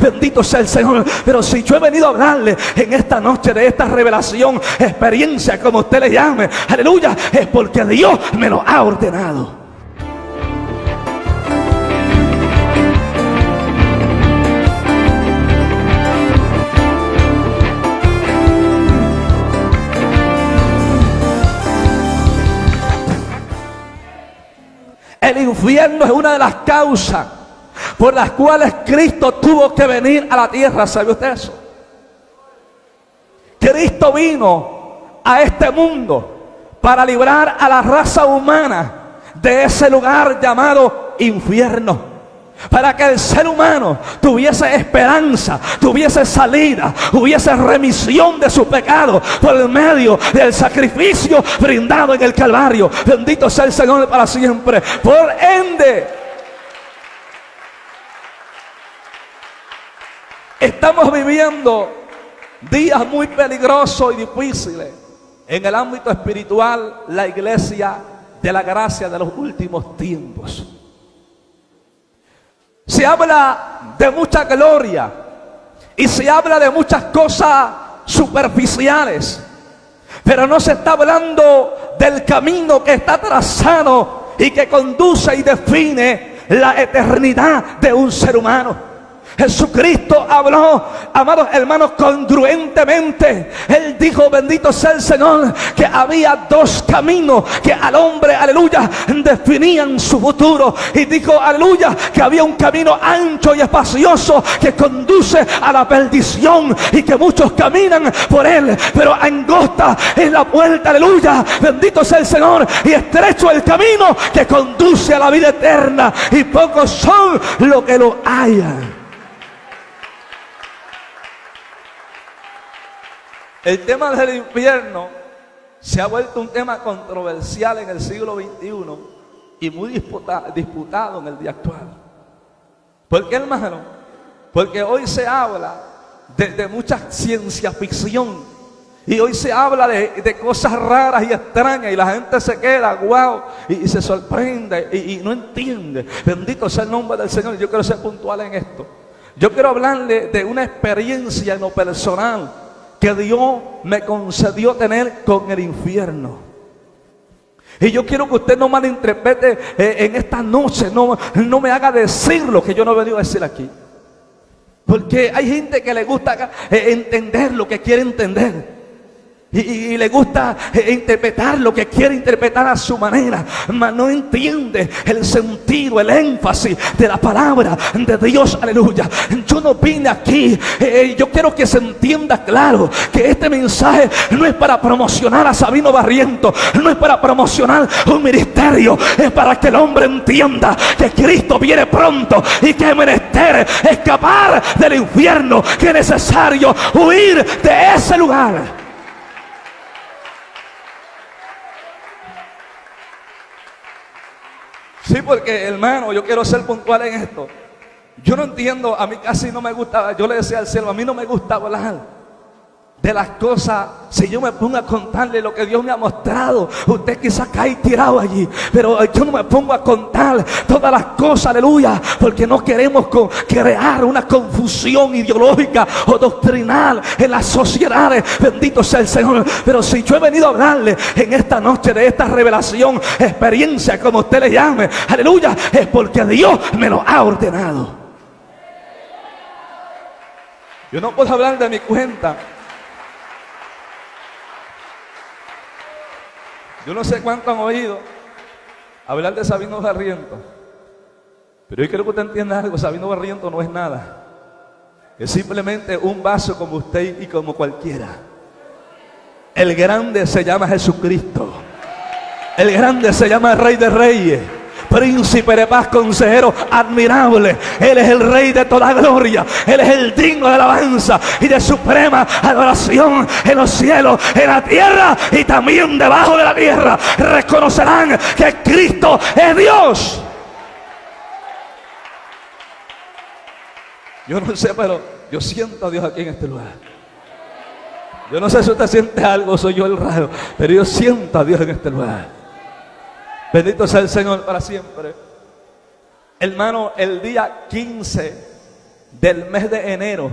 bendito sea el Señor. Pero si yo he venido a hablarle en esta noche de esta revelación, experiencia, como usted le llame, aleluya, es porque Dios me lo ha ordenado. El infierno es una de las causas por las cuales Cristo tuvo que venir a la tierra. ¿Sabe usted eso? Cristo vino a este mundo para librar a la raza humana de ese lugar llamado infierno. Para que el ser humano tuviese esperanza, tuviese salida, hubiese remisión de su pecado por el medio del sacrificio brindado en el Calvario. Bendito sea el Señor para siempre. Por ende, estamos viviendo días muy peligrosos y difíciles en el ámbito espiritual, la iglesia de la gracia de los últimos tiempos. Se habla de mucha gloria y se habla de muchas cosas superficiales, pero no se está hablando del camino que está trazado y que conduce y define la eternidad de un ser humano. Jesucristo habló, amados hermanos, congruentemente. Él dijo, bendito sea el Señor, que había dos caminos que al hombre, aleluya, definían su futuro. Y dijo, aleluya, que había un camino ancho y espacioso que conduce a la perdición y que muchos caminan por él, pero angosta es la puerta, aleluya, bendito sea el Señor, y estrecho el camino que conduce a la vida eterna, y pocos son los que lo hallan. El tema del infierno se ha vuelto un tema controversial en el siglo XXI y muy disputado en el día actual. ¿Por qué, hermano? Porque hoy se habla de mucha ciencia ficción y hoy se habla de cosas raras y extrañas y la gente se queda wow y se sorprende y no entiende. Bendito sea el nombre del Señor. Yo quiero ser puntual en esto. Yo quiero hablarle de una experiencia en lo personal que Dios me concedió tener con el infierno. Y yo quiero que usted no malinterprete en esta noche, no me haga decir lo que yo no he venido a decir aquí. Porque hay gente que le gusta entender lo que quiere entender. Y le gusta interpretar lo que quiere interpretar a su manera, mas no entiende el sentido, el énfasis de la palabra de Dios, aleluya. Yo no vine aquí, yo quiero que se entienda claro que este mensaje no es para promocionar a Sabino Barrientos, no es para promocionar un ministerio, es para que el hombre entienda que Cristo viene pronto y que es menester escapar del infierno, que es necesario huir de ese lugar. Sí, porque hermano, yo quiero ser puntual en esto. Yo no entiendo, a mí casi no me gusta, yo le decía al cielo, a mí no me gusta hablar de las cosas. Si yo me pongo a contarle lo que Dios me ha mostrado, usted quizás cae tirado allí, pero yo no me pongo a contar todas las cosas, aleluya, porque no queremos crear una confusión ideológica o doctrinal en las sociedades. Bendito sea el Señor. Pero si yo he venido a hablarle en esta noche de esta revelación, experiencia, como usted le llame, aleluya, es porque Dios me lo ha ordenado. Yo no puedo hablar de mi cuenta. Yo no sé cuánto han oído hablar de Sabino Barrientos, pero yo quiero que usted entienda algo. Sabino Barrientos no es nada, es simplemente un vaso como usted y como cualquiera. El grande se llama Jesucristo, el grande se llama Rey de Reyes, Príncipe de paz, consejero admirable. Él es el Rey de toda gloria. Él es el digno de alabanza y de suprema adoración en los cielos, en la tierra y también debajo de la tierra. Reconocerán que Cristo es Dios. Yo no sé, pero yo siento a Dios aquí en este lugar. Yo no sé si usted siente algo, soy yo el raro, pero yo siento a Dios en este lugar. Bendito sea el Señor para siempre. Hermano, el día 15 del mes de enero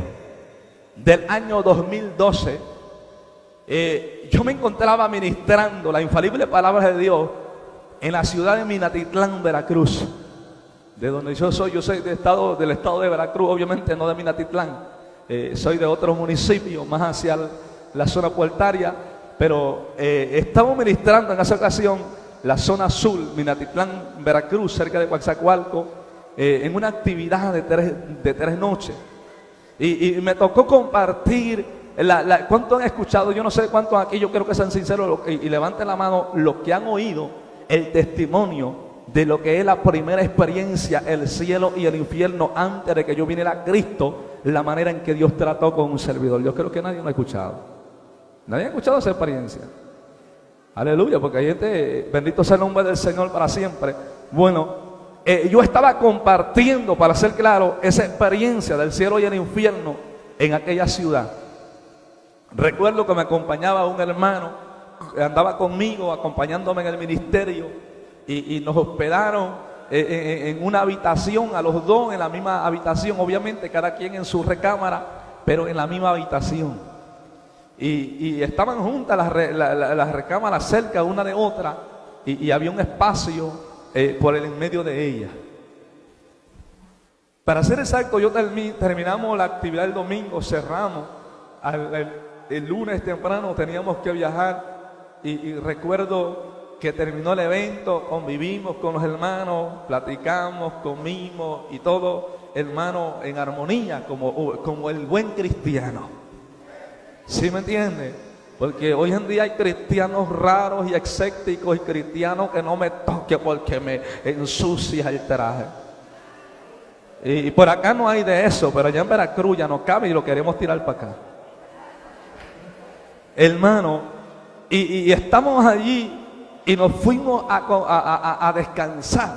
del año 2012, yo me encontraba ministrando la infalible palabra de Dios en la ciudad de Minatitlán, Veracruz, de donde yo soy del estado de Veracruz, obviamente no de Minatitlán, soy de otro municipio, más hacia la zona puertaria, pero estamos ministrando en esa ocasión la zona sur, Minatitlán, Veracruz, cerca de Coatzacoalcos, en una actividad de tres noches. Y me tocó compartir, ¿cuántos han escuchado? Yo no sé cuántos aquí, yo quiero que sean sinceros y levanten la mano los que han oído el testimonio de lo que es la primera experiencia, el cielo y el infierno, antes de que yo viniera a Cristo, la manera en que Dios trató con un servidor. Yo creo que nadie lo ha escuchado. Nadie ha escuchado esa experiencia. Aleluya, porque hay gente, bendito sea el nombre del Señor para siempre. Bueno, yo estaba compartiendo, para ser claro, esa experiencia del cielo y el infierno en aquella ciudad. Recuerdo que me acompañaba un hermano, andaba conmigo, acompañándome en el ministerio, y nos hospedaron en una habitación, a los dos en la misma habitación, obviamente cada quien en su recámara, pero en la misma habitación. Y estaban juntas las recámaras cerca una de otra, y había un espacio por el en medio de ella. Para ser exacto, terminamos la actividad el domingo, cerramos. El lunes temprano teníamos que viajar, y recuerdo que terminó el evento, convivimos con los hermanos, platicamos, comimos y todo, hermano, en armonía, como el buen cristiano. ¿Sí me entiende? Porque hoy en día hay cristianos raros y escépticos, y cristianos que no me toque porque me ensucia el traje. Y por acá no hay de eso, pero allá en Veracruz ya no cabe y lo queremos tirar para acá. Hermano, y estamos allí y nos fuimos a descansar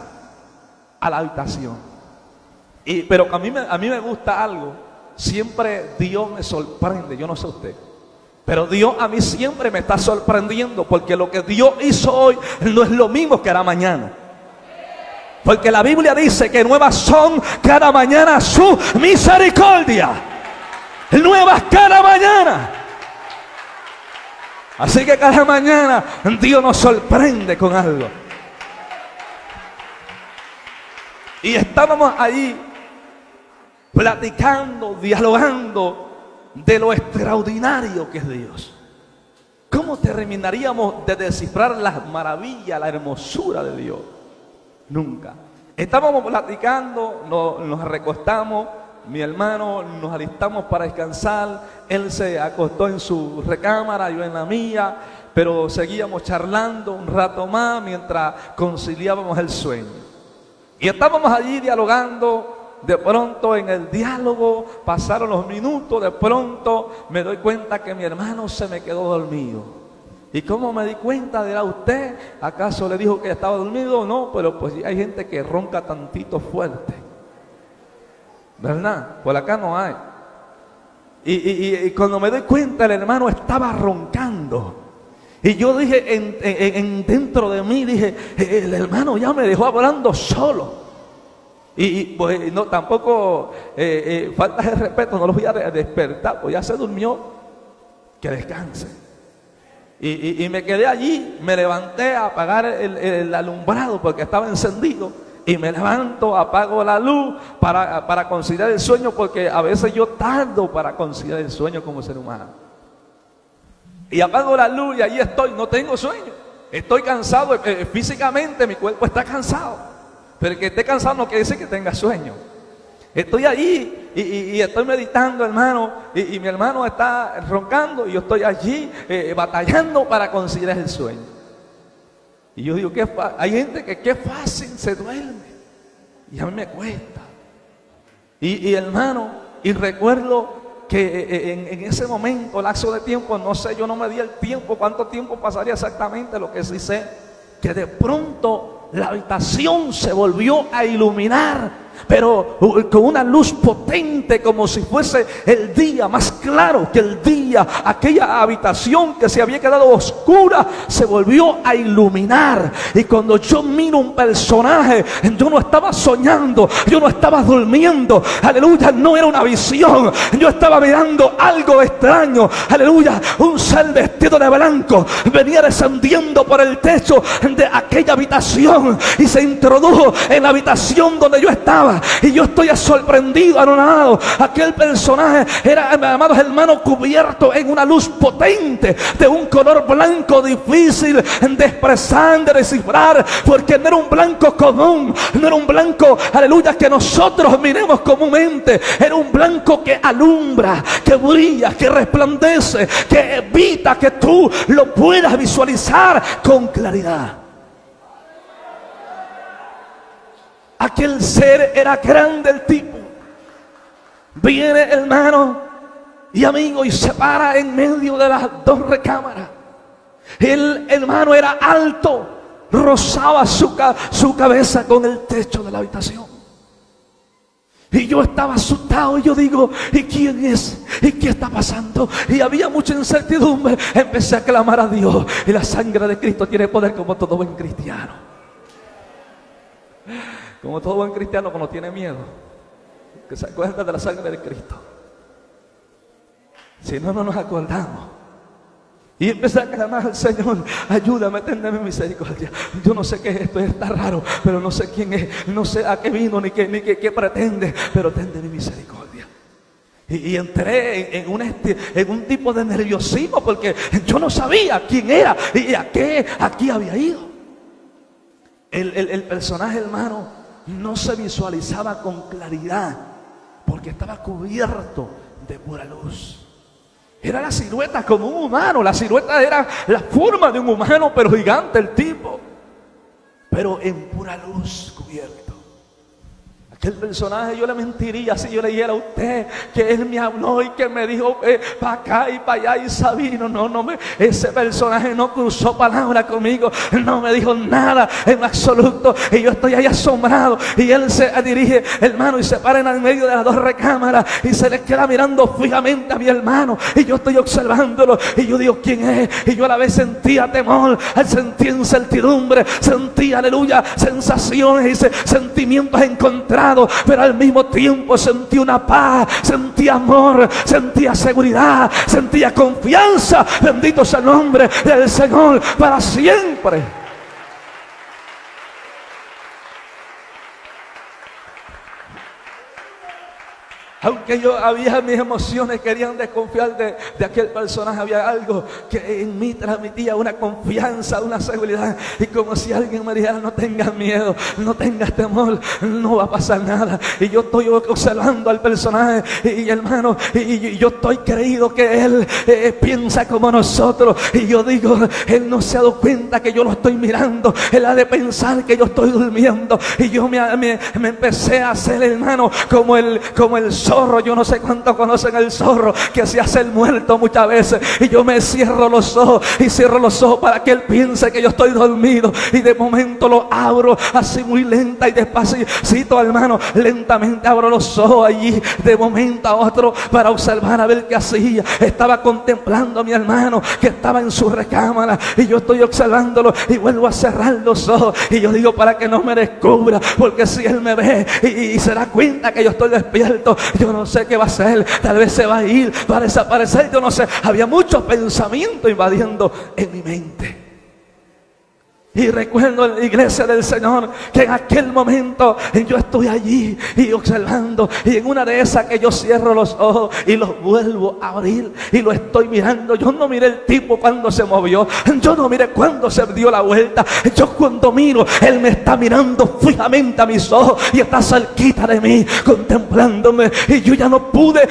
a la habitación. Pero a mí me gusta algo. Siempre Dios me sorprende, yo no sé usted, pero Dios a mí siempre me está sorprendiendo, porque lo que Dios hizo hoy no es lo mismo que hará mañana. Porque la Biblia dice que nuevas son cada mañana su misericordia. Nuevas cada mañana. Así que cada mañana Dios nos sorprende con algo. Y estábamos allí platicando, dialogando de lo extraordinario que es Dios. ¿Cómo terminaríamos de descifrar las maravillas, la hermosura de Dios? Nunca. Estábamos platicando, nos recostamos, mi hermano, nos alistamos para descansar. Él se acostó en su recámara, yo en la mía, pero seguíamos charlando un rato más mientras conciliábamos el sueño. Y estábamos allí dialogando. De pronto en el diálogo pasaron los minutos, de pronto me doy cuenta que mi hermano se me quedó dormido. ¿Y cómo me di cuenta? ¿Dirá usted? ¿Acaso le dijo que estaba dormido? No, pero pues hay gente que ronca tantito fuerte, ¿verdad? Por acá no hay. Y cuando me doy cuenta, el hermano estaba roncando. Y yo dije, dentro de mí, dije, el hermano ya me dejó hablando solo. Y pues no, tampoco falta de respeto, no los voy a despertar, pues ya se durmió, que descanse. Y me quedé allí, me levanté a apagar el alumbrado porque estaba encendido, y me levanto, apago la luz para conciliar el sueño, porque a veces yo tardo para conciliar el sueño como ser humano. Y apago la luz y allí estoy, no tengo sueño, estoy cansado, físicamente mi cuerpo está cansado. Pero el que esté cansado no quiere decir que tenga sueño. Estoy allí y estoy meditando, hermano, y mi hermano está roncando y yo estoy allí batallando para conciliar el sueño. Y yo digo, hay gente que qué fácil se duerme, y a mí me cuesta. Y hermano, y recuerdo que en ese momento, lapso de tiempo, no sé, yo no me di el tiempo, cuánto tiempo pasaría exactamente, lo que sí sé, que de pronto la habitación se volvió a iluminar pero con una luz potente, como si fuese el día, más claro que el día. Aquella habitación que se había quedado oscura se volvió a iluminar. Y cuando yo miro un personaje, yo no estaba soñando, yo no estaba durmiendo, aleluya, no era una visión, yo estaba mirando algo extraño, aleluya. Un ser vestido de blanco venía descendiendo por el techo de aquella habitación y se introdujo en la habitación donde yo estaba. Y yo estoy sorprendido, anonadado. Aquel personaje era, amados hermanos, cubierto en una luz potente de un color blanco difícil de expresar, de descifrar, porque no era un blanco común, no era un blanco, aleluya, que nosotros miremos comúnmente. Era un blanco que alumbra, que brilla, que resplandece, que evita que tú lo puedas visualizar con claridad. Aquel ser era grande, el tipo. Viene, hermano y amigo, y se para en medio de las dos recámaras. El hermano era alto, rozaba su cabeza con el techo de la habitación. Y yo estaba asustado y yo digo, ¿y quién es? ¿Y qué está pasando? Y había mucha incertidumbre. Empecé a clamar a Dios. Y la sangre de Cristo tiene poder, como todo buen cristiano. Como todo buen cristiano cuando tiene miedo, que se acuerda de la sangre de Cristo. Si no, no nos acordamos. Y empecé a clamar al Señor, ayúdame, téndeme misericordia. Yo no sé qué es esto, está raro, pero no sé quién es, no sé a qué vino, ni qué pretende, pero téndeme misericordia. Y entré en un tipo de nerviosismo, porque yo no sabía quién era y a qué aquí había ido. El personaje, hermano, no se visualizaba con claridad, porque estaba cubierto de pura luz. Era la silueta como un humano, la silueta era la forma de un humano, pero gigante el tipo, pero en pura luz cubierto. Aquel personaje, yo le mentiría si yo le dijera a usted que él me habló y que me dijo para acá y para allá y sabino. Ese personaje no cruzó palabra conmigo, no me dijo nada en absoluto. Y yo estoy ahí asombrado. Y él se dirige, hermano, y se para en el medio de las dos recámaras y se le queda mirando fijamente a mi hermano. Y yo estoy observándolo y yo digo, ¿quién es? Y yo a la vez sentía temor, sentía incertidumbre, sentía, aleluya, sensaciones y sentimientos encontrados. Pero al mismo tiempo sentí una paz, sentí amor, sentía seguridad, sentía confianza. Bendito sea el nombre del Señor para siempre. Aunque yo había mis emociones querían desconfiar de aquel personaje, había algo que en mí transmitía una confianza, una seguridad. Y como si alguien me dijera, no tengas miedo, no tengas temor, no va a pasar nada. Y yo estoy observando al personaje y hermano, y yo estoy creído que él piensa como nosotros. Y yo digo, él no se ha dado cuenta que yo lo estoy mirando. Él ha de pensar que yo estoy durmiendo. Y yo me empecé a hacer, hermano, como el zorro. Yo no sé cuántos conocen el zorro que se hace el muerto muchas veces. Y yo me cierro los ojos y cierro los ojos para que él piense que yo estoy dormido. Y de momento lo abro así muy lenta y despacito, hermano. Lentamente abro los ojos allí de momento a otro para observar a ver qué hacía. Estaba contemplando a mi hermano que estaba en su recámara. Y yo estoy observándolo y vuelvo a cerrar los ojos. Y yo digo, para que no me descubra, porque si él me ve y se da cuenta que yo estoy despierto, yo no sé qué va a hacer. Tal vez se va a ir, va a desaparecer, yo no sé. Había muchos pensamientos invadiendo en mi mente. Y recuerdo en la iglesia del Señor que en aquel momento yo estoy allí y observando. Y en una de esas que yo cierro los ojos y los vuelvo a abrir y lo estoy mirando. Yo no miré el tipo cuando se movió. Yo no miré cuando se dio la vuelta. Yo cuando miro, él me está mirando fijamente a mis ojos y está cerquita de mí, contemplándome. Y yo ya no pude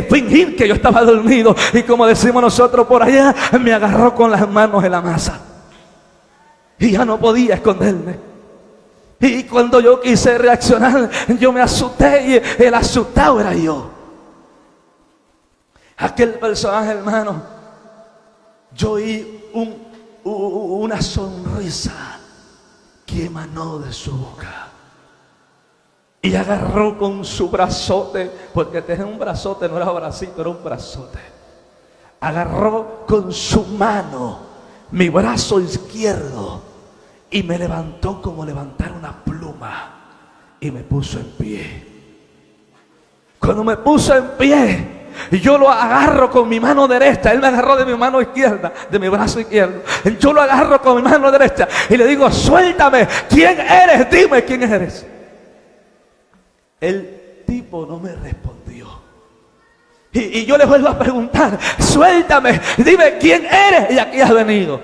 fingir que yo estaba dormido. Y como decimos nosotros por allá, me agarró con las manos en la masa. Y ya no podía esconderme. Y cuando yo quise reaccionar, yo me asusté y el asustado era yo. Aquel personaje, hermano, yo oí una sonrisa que emanó de su boca. Y agarró con su brazote, porque tenía un brazote, no era bracito, era un brazote. Agarró con su mano mi brazo izquierdo y me levantó como levantar una pluma y me puso en pie. Cuando me puso en pie, yo lo agarro con mi mano derecha. Él me agarró de mi mano izquierda, de mi brazo izquierdo. Yo lo agarro con mi mano derecha y le digo: suéltame, ¿quién eres? Dime quién eres. El tipo no me respondió. Y yo le vuelvo a preguntar: suéltame, dime quién eres y a qué has venido.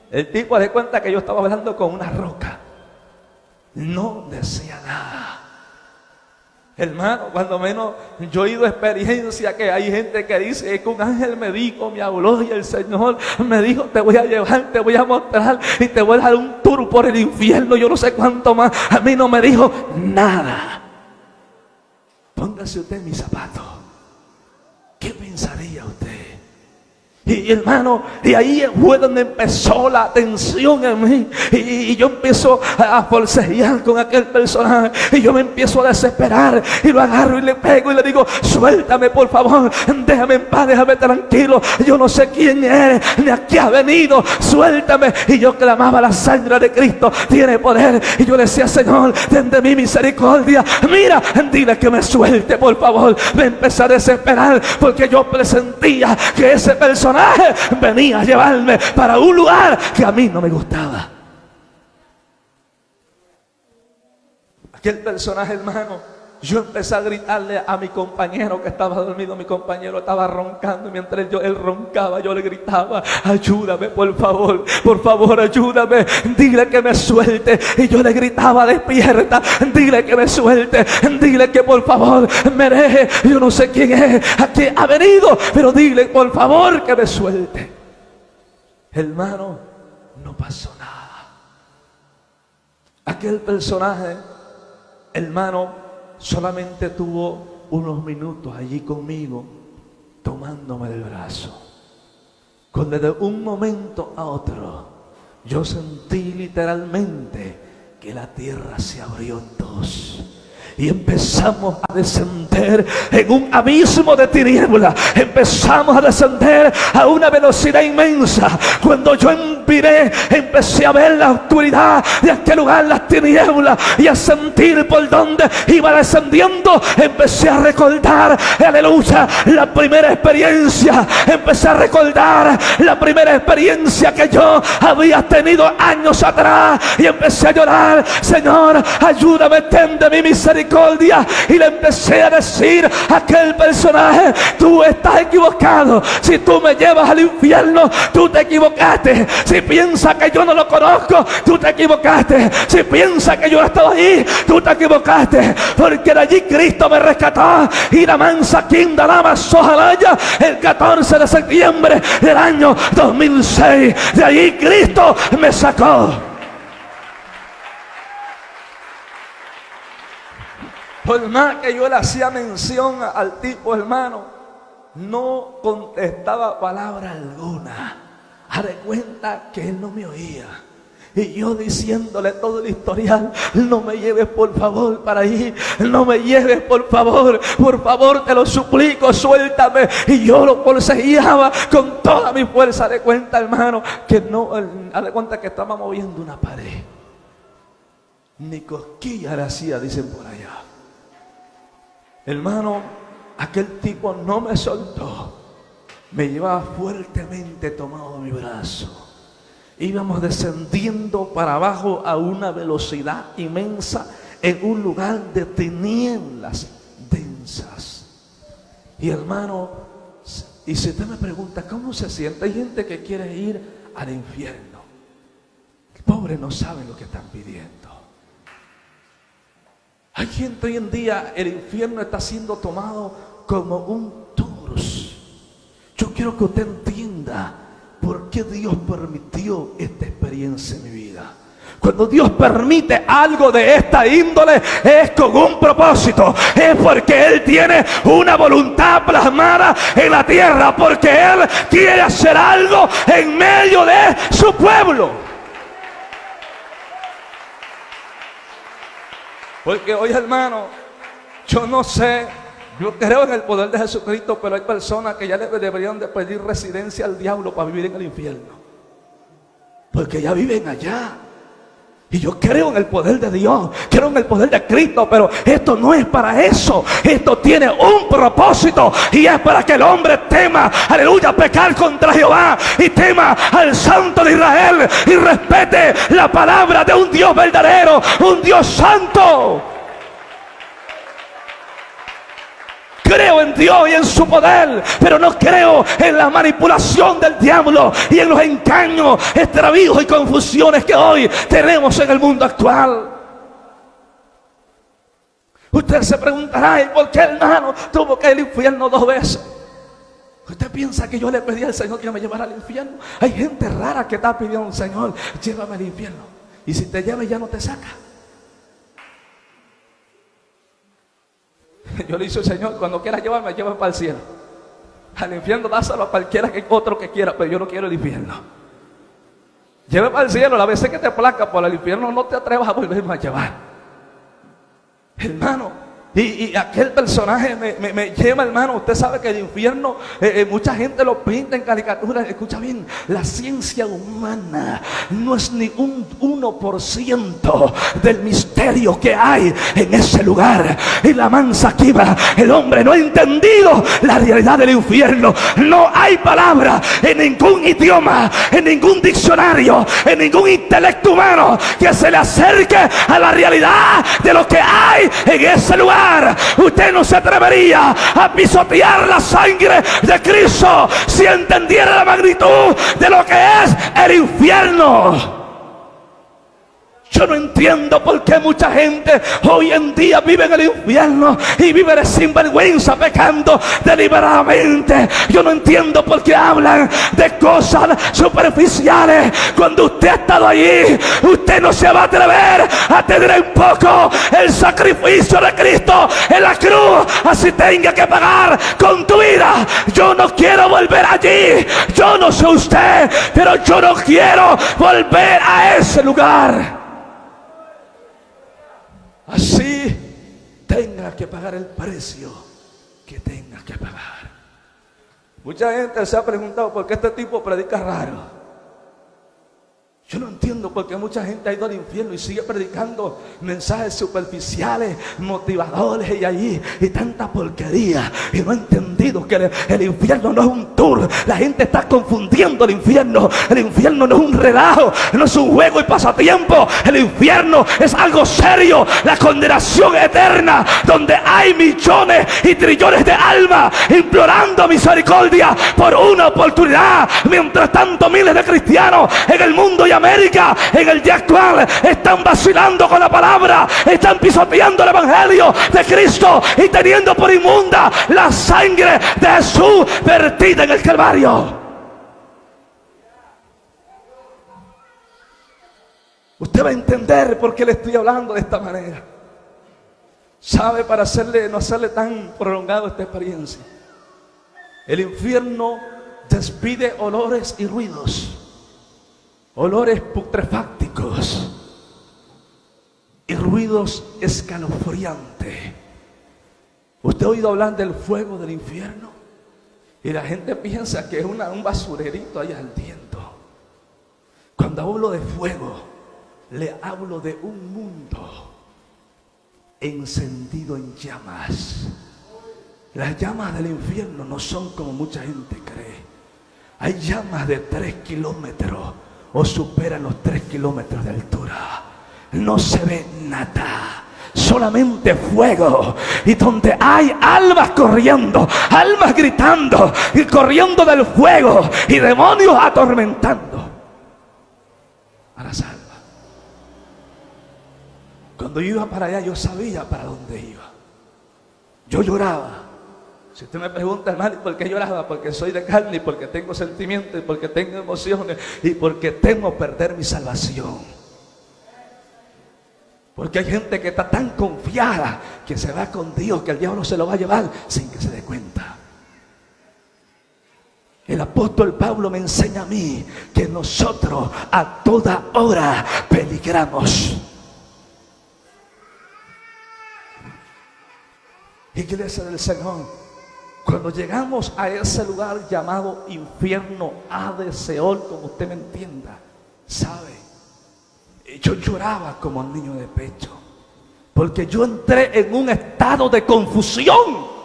El tipo de cuenta que yo estaba hablando con una roca. No decía nada. Hermano, cuando menos yo he ido a experiencia que hay gente que dice que un ángel me dijo, me habló y el Señor me dijo: te voy a llevar, te voy a mostrar y te voy a dar un tour por el infierno. Yo no sé cuánto más. A mí no me dijo nada. Póngase usted en mis zapatos. ¿Qué pensaría usted? Y hermano, y ahí fue donde empezó la tensión en mí. Y yo empiezo a forcejear con aquel personaje. Y yo me empiezo a desesperar. Y lo agarro y le pego y le digo: suéltame, por favor. Déjame en paz, déjame tranquilo. Yo no sé quién eres, ni a qué has venido. Suéltame. Y yo clamaba: la sangre de Cristo tiene poder. Y yo le decía: Señor, ten de mí misericordia. Mira, dile que me suelte, por favor. Me empecé a desesperar porque yo presentía que ese personaje venía a llevarme para un lugar que a mí no me gustaba. Aquel personaje, hermano, yo empecé a gritarle a mi compañero que estaba dormido. Mi compañero estaba roncando y mientras él roncaba, yo le gritaba: ayúdame, por favor, ayúdame, dile que me suelte. Y yo le gritaba: despierta, dile que me suelte, dile que por favor me deje. Yo no sé quién es, a qué ha venido, pero dile por favor que me suelte. Hermano, no pasó nada. Aquel personaje, hermano, solamente tuvo unos minutos allí conmigo, tomándome del brazo. Cuando de un momento a otro yo sentí literalmente que la tierra se abrió en dos. Y empezamos a descender en un abismo de tinieblas. Empezamos a descender a una velocidad inmensa. Cuando yo miré, empecé a ver la oscuridad de aquel lugar, las tinieblas, y a sentir por dónde iba descendiendo. Empecé a recordar, aleluya, la primera experiencia. Empecé a recordar la primera experiencia que yo había tenido años atrás. Y empecé a llorar: Señor, ayúdame, ten de mi misericordia. Y le empecé a decir a aquel personaje: tú estás equivocado. Si tú me llevas al infierno, tú te equivocaste. Si piensas que yo no lo conozco, tú te equivocaste. Si piensas que yo no he estado allí, tú te equivocaste. Porque de allí Cristo me rescató. Y la mansa Quindalama Sojalaya, el 14 de septiembre del año 2006. De allí Cristo me sacó. Por más que yo le hacía mención al tipo, hermano, no contestaba palabra alguna. Haz de cuenta que él no me oía. Y yo diciéndole todo el historial: no me lleves por favor para allí, no me lleves por favor te lo suplico, suéltame. Y yo lo forcejeaba con toda mi fuerza. Haz de cuenta, hermano, que no, haz de cuenta que estaba moviendo una pared. Ni cosquillas le hacía, dicen por allá. Hermano, aquel tipo no me soltó. Me llevaba fuertemente tomado de mi brazo. Íbamos descendiendo para abajo a una velocidad inmensa en un lugar de tinieblas densas. Y hermano, y si usted me pregunta cómo se siente, hay gente que quiere ir al infierno. Pobres no saben lo que están pidiendo. Hay gente hoy en día, el infierno está siendo tomado como un tours. Yo quiero que usted entienda por qué Dios permitió esta experiencia en mi vida. Cuando Dios permite algo de esta índole, es con un propósito. Es porque Él tiene una voluntad plasmada en la tierra. Porque Él quiere hacer algo en medio de su pueblo. Porque hoy, hermano, yo no sé, yo creo en el poder de Jesucristo, pero hay personas que ya deberían de pedir residencia al diablo para vivir en el infierno. Porque ya viven allá. Y yo creo en el poder de Dios, creo en el poder de Cristo, pero esto no es para eso. Esto tiene un propósito y es para que el hombre tema, aleluya, pecar contra Jehová y tema al Santo de Israel y respete la palabra de un Dios verdadero, un Dios santo. Creo en Dios y en su poder, pero no creo en la manipulación del diablo y en los engaños, extravíos y confusiones que hoy tenemos en el mundo actual. Usted se preguntará, ¿y por qué, hermano, tuvo que ir al infierno 2 veces? ¿Usted piensa que yo le pedí al Señor que me llevara al infierno? Hay gente rara que está pidiendo al Señor, llévame al infierno. Y si te lleva ya no te saca. Yo le dije al Señor, cuando quiera llevarme, llévame para el cielo. Al infierno dáselo a cualquiera otro que quiera, pero yo no quiero el infierno. Llévame para el cielo, la vez que te placa por el infierno, no te atrevas a volverme a llevar. Hermano, y aquel personaje me lleva, hermano. Usted sabe que el infierno, mucha gente lo pinta en caricaturas. Escucha bien, la ciencia humana no es ni un 1% del misterio que hay en ese lugar. Y la mansa quiva, el hombre no ha entendido la realidad del infierno. No hay palabra en ningún idioma, en ningún diccionario, en ningún intelecto humano que se le acerque a la realidad de lo que hay en ese lugar. Usted no se atrevería a pisotear la sangre de Cristo si entendiera la magnitud de lo que es el infierno. Yo no entiendo por qué mucha gente hoy en día vive en el infierno y vive de sinvergüenza, pecando deliberadamente. Yo no entiendo por qué hablan de cosas superficiales. Cuando usted ha estado allí, usted no se va a atrever a tener en poco el sacrificio de Cristo en la cruz, así tenga que pagar con tu vida. Yo no quiero volver allí. Yo no sé usted, pero yo no quiero volver a ese lugar. Así tenga que pagar el precio que tenga que pagar. Mucha gente se ha preguntado por qué este tipo predica raro. Yo no entiendo por qué mucha gente ha ido al infierno y sigue predicando mensajes superficiales, motivadores y tanta porquería. Y no ha entendido que el infierno no es un tour. La gente está confundiendo el infierno. El infierno no es un relajo, no es un juego y pasatiempo. El infierno es algo serio, la condenación eterna, donde hay millones y trillones de almas implorando misericordia por una oportunidad. Mientras tanto, miles de cristianos en el mundo y América, en el día actual, están vacilando con la palabra, están pisoteando el evangelio de Cristo y teniendo por inmunda la sangre de Jesús vertida en el Calvario. Usted va a entender por qué le estoy hablando de esta manera. Sabe, para no hacerle tan prolongado esta experiencia, el infierno despide olores y ruidos, olores putrefácticos y ruidos escalofriantes. ¿Usted ha oído hablar del fuego del infierno? Y la gente piensa que es un basurerito ahí ardiendo. Cuando hablo de fuego, le hablo de un mundo encendido en llamas. Las llamas del infierno no son como mucha gente cree. Hay llamas de 3 kilómetros o superan los 3 kilómetros de altura. No se ve nada, solamente fuego. Y donde hay almas corriendo, almas gritando y corriendo del fuego, y demonios atormentando a las almas. Cuando yo iba para allá, yo sabía para dónde iba. Yo lloraba. Si usted me pregunta, hermano, ¿por qué lloraba? Porque soy de carne y porque tengo sentimientos y porque tengo emociones y porque temo perder mi salvación. Porque hay gente que está tan confiada que se va con Dios que el diablo se lo va a llevar sin que se dé cuenta. El apóstol Pablo me enseña a mí que nosotros a toda hora peligramos. Iglesia del Señor, cuando llegamos a ese lugar llamado infierno, Hades, Seol, como usted me entienda, ¿sabe? Yo lloraba como un niño de pecho, porque yo entré en un estado de confusión.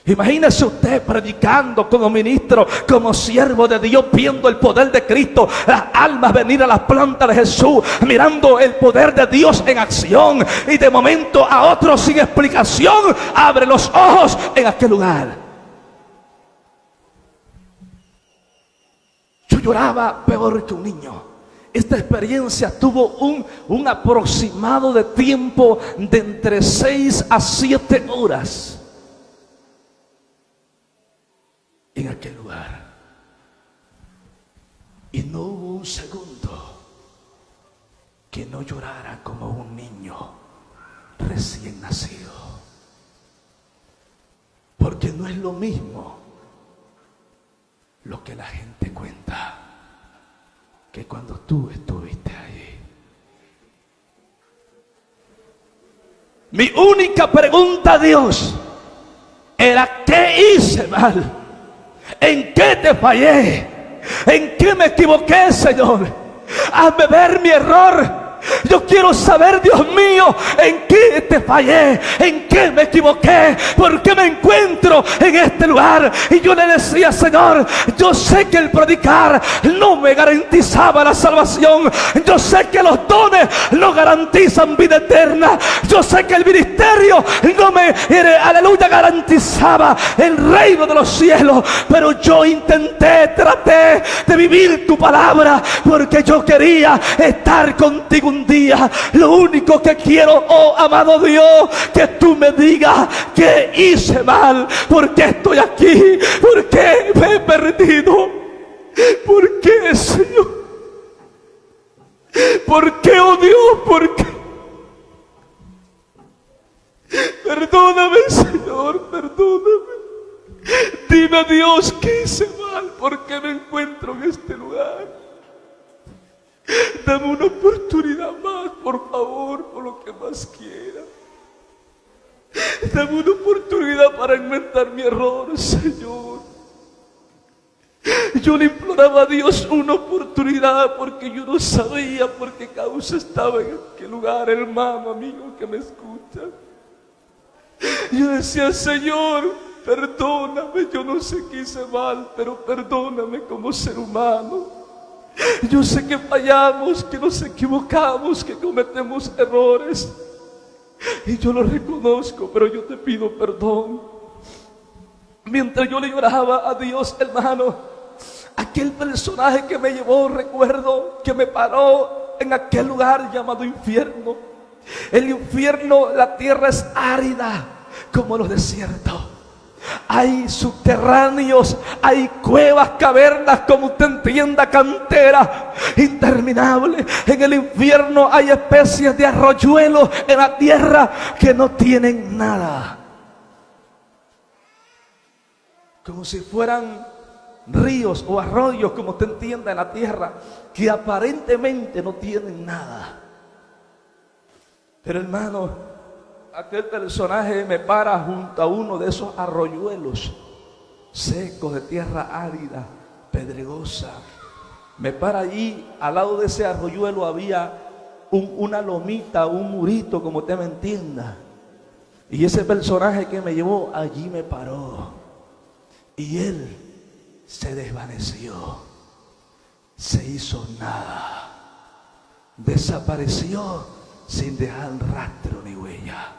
Imagínese usted predicando como ministro, como siervo de Dios, viendo el poder de Cristo, las almas venir a las plantas de Jesús, mirando el poder de Dios en acción, y de momento a otro sin explicación abre los ojos en aquel lugar. Yo lloraba peor que un niño. Esta experiencia tuvo un aproximado de tiempo de entre 6 a 7 horas en aquel lugar, y no hubo un segundo que no llorara como un niño recién nacido, porque no es lo mismo lo que la gente cuenta que cuando tú estuviste allí. Mi única pregunta a Dios era: ¿qué hice mal? ¿En qué te fallé? ¿En qué me equivoqué, Señor? Hazme ver mi error. Yo quiero saber, Dios mío, en qué te fallé, en qué me equivoqué, por qué me encuentro en este lugar. Y yo le decía: Señor, yo sé que el predicar no me garantizaba la salvación. Yo sé que los dones no garantizan vida eterna. Yo sé que el ministerio no me, aleluya, garantizaba el reino de los cielos. Pero yo traté de vivir tu palabra, porque yo quería estar contigo un día. Lo único que quiero, oh amado Dios, que tú me digas que hice mal, porque estoy aquí, porque me he perdido, por qué, Señor, por qué, oh Dios, por qué. Perdóname, Señor, perdóname. Dime, Dios, que hice mal, por qué me encuentro en este lugar. Dame una oportunidad más, por favor, por lo que más quiera. Dame una oportunidad para enmendar mi error, Señor. Yo le imploraba a Dios una oportunidad, porque yo no sabía por qué causa estaba en aquel lugar, hermano, amigo que me escucha. Yo decía: Señor, perdóname, yo no sé qué hice mal, pero perdóname como ser humano. Yo sé que fallamos, que nos equivocamos, que cometemos errores, y yo lo reconozco, pero yo te pido perdón. Mientras yo le lloraba a Dios, hermano, aquel personaje que me llevó, recuerdo que me paró en aquel lugar llamado infierno. El infierno, la tierra es árida como los desiertos. Hay subterráneos, hay cuevas, cavernas, como usted entienda, canteras interminables. En el infierno hay especies de arroyuelos en la tierra que no tienen nada, como si fueran ríos o arroyos, como usted entienda, en la tierra, que aparentemente no tienen nada. Pero, hermano, aquel personaje me para junto a uno de esos arroyuelos secos de tierra árida, pedregosa. Me para allí, al lado de ese arroyuelo había una lomita, un murito, como usted me entienda. Y ese personaje que me llevó allí me paró, y él se desvaneció, se hizo nada, desapareció sin dejar rastro ni huella.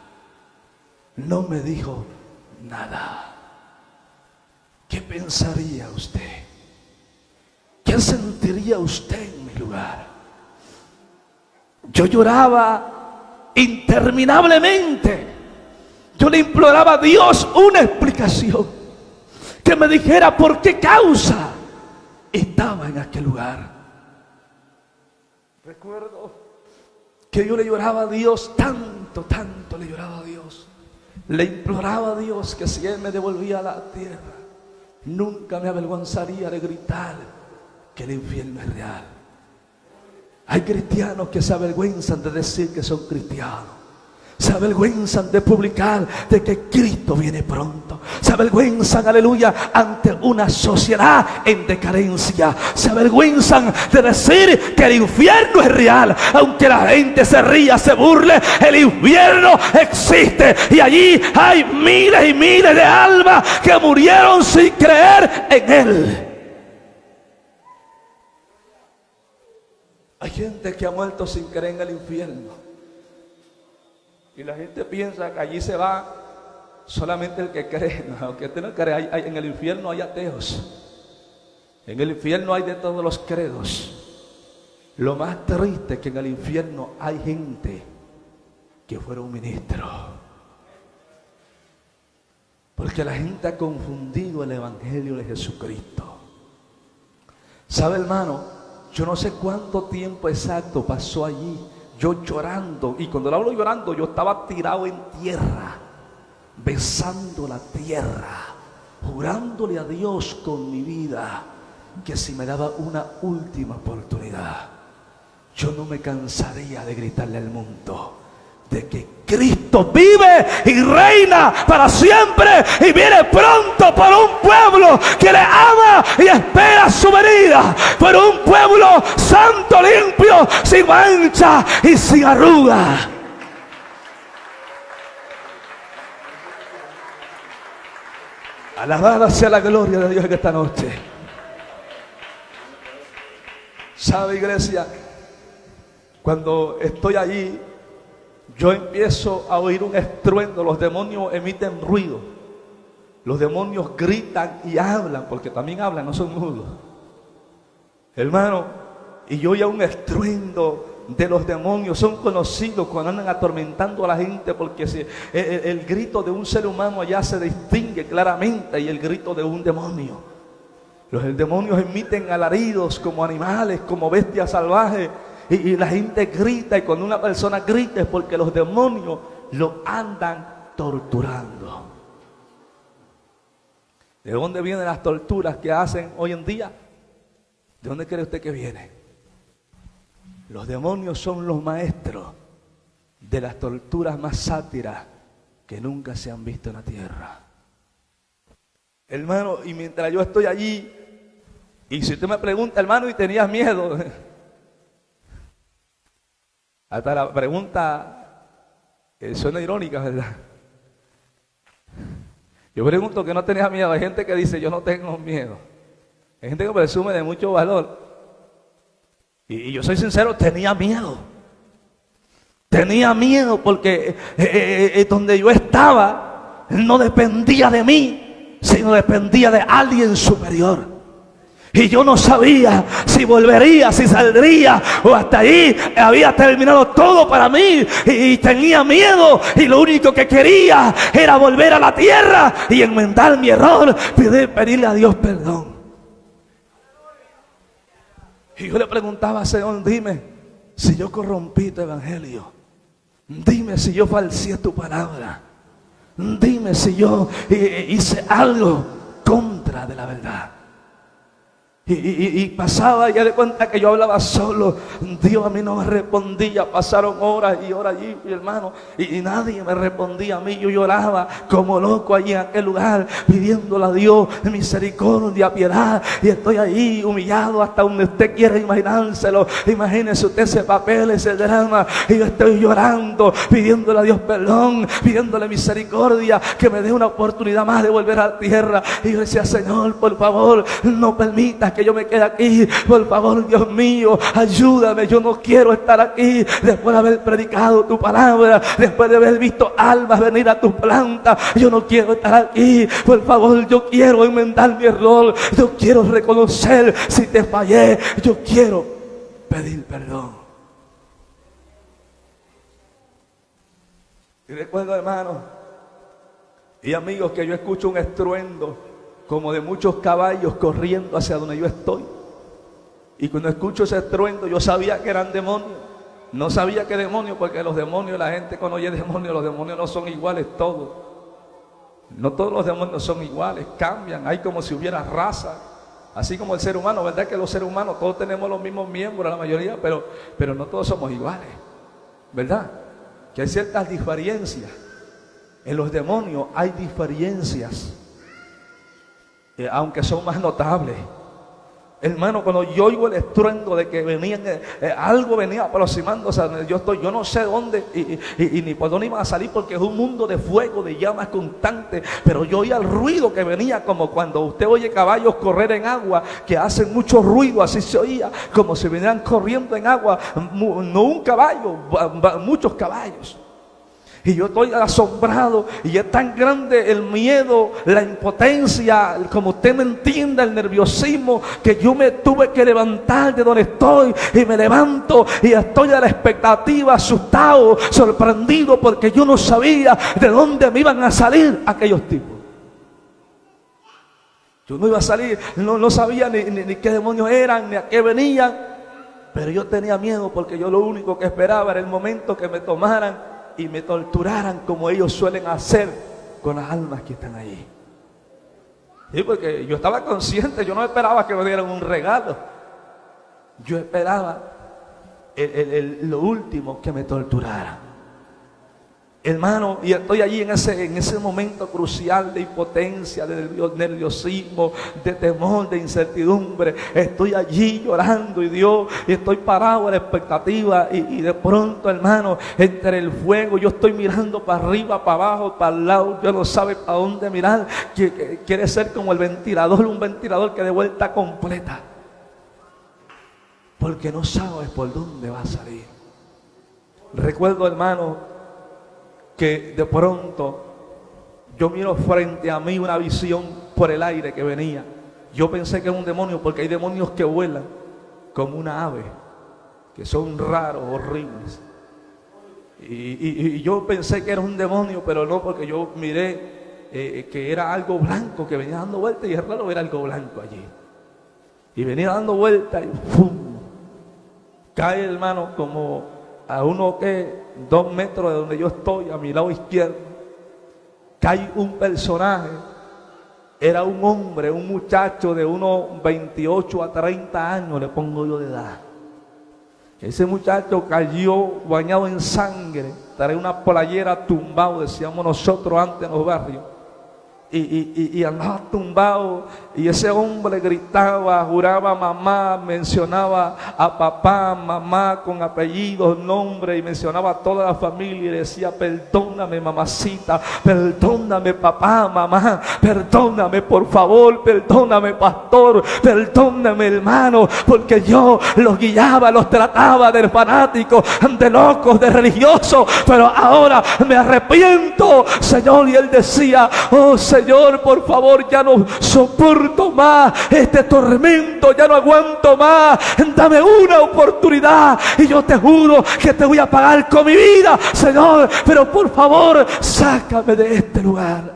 No me dijo nada. ¿Qué pensaría usted? ¿Qué sentiría usted en mi lugar? Yo lloraba interminablemente. Yo le imploraba a Dios una explicación, que me dijera por qué causa estaba en aquel lugar. Recuerdo que yo le lloraba a Dios, tanto le lloraba a Dios. Le imploraba a Dios que si Él me devolvía a la tierra, nunca me avergonzaría de gritar que el infierno es real. Hay cristianos que se avergüenzan de decir que son cristianos. Se avergüenzan de publicar de que Cristo viene pronto. Se avergüenzan, aleluya, ante una sociedad en decadencia. Se avergüenzan de decir que el infierno es real. Aunque la gente se ría, se burle, el infierno existe. Y allí hay miles y miles de almas que murieron sin creer en él. Hay gente que ha muerto sin creer en el infierno. Y la gente piensa que allí se va solamente el que cree. No, aunque usted no cree, en el infierno hay ateos. En el infierno hay de todos los credos. Lo más triste es que en el infierno hay gente que fueron ministros. Porque la gente ha confundido el evangelio de Jesucristo. ¿Sabe, hermano? Yo no sé cuánto tiempo exacto pasó allí. Yo llorando, y cuando le hablo llorando, yo estaba tirado en tierra, besando la tierra, jurándole a Dios con mi vida, que si me daba una última oportunidad, yo no me cansaría de gritarle al mundo de que Cristo vive y reina para siempre y viene pronto por un pueblo que le ama y espera su venida, por un pueblo santo, limpio, sin mancha y sin arruga. Alabada sea la gloria de Dios en esta noche. ¿Sabe, iglesia? Cuando estoy allí, yo empiezo a oír un estruendo. Los demonios emiten ruido. Los demonios gritan y hablan, porque también hablan, no son mudos. Hermano, y yo oía un estruendo de los demonios. Son conocidos cuando andan atormentando a la gente, porque el grito de un ser humano allá se distingue claramente y el grito de un demonio. Los demonios emiten alaridos como animales, como bestias salvajes. Y la gente grita, y cuando una persona grita es porque los demonios lo andan torturando. ¿De dónde vienen las torturas que hacen hoy en día? ¿De dónde cree usted que vienen? Los demonios son los maestros de las torturas más sátiras que nunca se han visto en la tierra. Hermano, y mientras yo estoy allí, y si usted me pregunta, hermano, ¿y tenías miedo? Hasta la pregunta suena irónica, ¿verdad? Yo pregunto que no tenía miedo. Hay gente que dice, yo no tengo miedo. Hay gente que presume de mucho valor. Y yo soy sincero, tenía miedo. Tenía miedo porque donde yo estaba no dependía de mí, sino dependía de alguien superior. Y yo no sabía si volvería, si saldría, o hasta ahí había terminado todo para mí. Y tenía miedo, y lo único que quería era volver a la tierra y enmendar mi error, pedirle a Dios perdón. Y yo le preguntaba, Señor, dime si yo corrompí tu evangelio. Dime si yo falseé tu palabra. Dime si yo hice algo contra de la verdad. Y pasaba, y ya de cuenta que yo hablaba solo. Dios a mí no me respondía. Pasaron horas y horas allí, mi hermano, y nadie me respondía a mí. Yo lloraba como loco allí en aquel lugar, pidiéndole a Dios misericordia, piedad. Y estoy ahí humillado hasta donde usted quiera imaginárselo. Imagínese usted ese papel, ese drama, y yo estoy llorando, pidiéndole a Dios perdón, pidiéndole misericordia, que me dé una oportunidad más de volver a la tierra. Y yo decía, Señor, por favor, no permitas que yo me quede aquí. Por favor, Dios mío, ayúdame. Yo no quiero estar aquí después de haber predicado tu palabra, después de haber visto almas venir a tu planta. Yo no quiero estar aquí. Por favor, yo quiero enmendar mi error. Yo quiero reconocer si te fallé. Yo quiero pedir perdón. Y recuerdo, hermanos y amigos, que yo escucho un estruendo como de muchos caballos corriendo hacia donde yo estoy. Y cuando escucho ese estruendo, yo sabía que eran demonios. No sabía qué demonios, porque los demonios, la gente cuando oye demonios, los demonios no son iguales todos. No todos los demonios son iguales, cambian. Hay como si hubiera raza, así como el ser humano, ¿verdad? Que los seres humanos todos tenemos los mismos miembros, la mayoría, pero no todos somos iguales, ¿verdad? que hay ciertas diferencias. En los demonios hay diferencias, aunque son más notables. Hermano, cuando yo oigo el estruendo de que venían, algo venía aproximándose a donde yo no sé dónde y ni por dónde iban a salir, porque es un mundo de fuego, de llamas constantes. Pero yo oía el ruido que venía, como cuando usted oye caballos correr en agua, que hacen mucho ruido, así se oía, como si vinieran corriendo en agua, no un caballo, muchos caballos. Y yo estoy asombrado, y es tan grande el miedo, la impotencia, como usted me entienda, el nerviosismo, que yo me tuve que levantar de donde estoy, y me levanto y estoy a la expectativa, asustado, sorprendido, porque yo no sabía de dónde me iban a salir aquellos tipos. Yo no iba a salir, no sabía ni qué demonios eran, ni a qué venían, pero yo tenía miedo, porque yo lo único que esperaba era el momento que me tomaran y me torturaran, como ellos suelen hacer con las almas que están allí. Sí, porque yo estaba consciente, yo no esperaba que me dieran un regalo. Yo esperaba lo último, que me torturaran. Hermano, y estoy allí en ese momento crucial de impotencia, de nerviosismo, de temor, de incertidumbre. Estoy allí llorando y estoy parado a la expectativa, y de pronto, hermano, entre el fuego, yo estoy mirando para arriba, para abajo, para el lado, yo no sabe para dónde mirar. Quiere ser como el ventilador, un ventilador que de vuelta completa, porque no sabes por dónde va a salir. Recuerdo, hermano, que de pronto yo miro frente a mí una visión por el aire que venía. Yo pensé que era un demonio, porque hay demonios que vuelan como una ave, que son raros, horribles. Y yo pensé que era un demonio, pero no, porque yo miré que era algo blanco que venía dando vueltas, y es raro ver algo blanco allí. Y venía dando vueltas y ¡pum! Cae, hermano, como a 2 metros de donde yo estoy, a mi lado izquierdo. Cae un personaje. Era un hombre, un muchacho de unos 28 a 30 años, le pongo yo de edad. Ese muchacho cayó bañado en sangre, traía una pollera tumbado, decíamos nosotros antes en los barrios. Y andaba tumbado, y ese hombre gritaba, juraba mamá, mencionaba a papá, mamá con apellidos, nombre, y mencionaba a toda la familia, y decía: perdóname mamacita, perdóname papá, mamá, perdóname por favor, perdóname pastor, perdóname hermano, porque yo los guiaba, los trataba de fanáticos, de locos, de religiosos, pero ahora me arrepiento, Señor. Y él decía: oh Señor, por favor, ya no soporto más este tormento, ya no aguanto más, dame una oportunidad y yo te juro que te voy a pagar con mi vida, Señor, pero por favor, sácame de este lugar.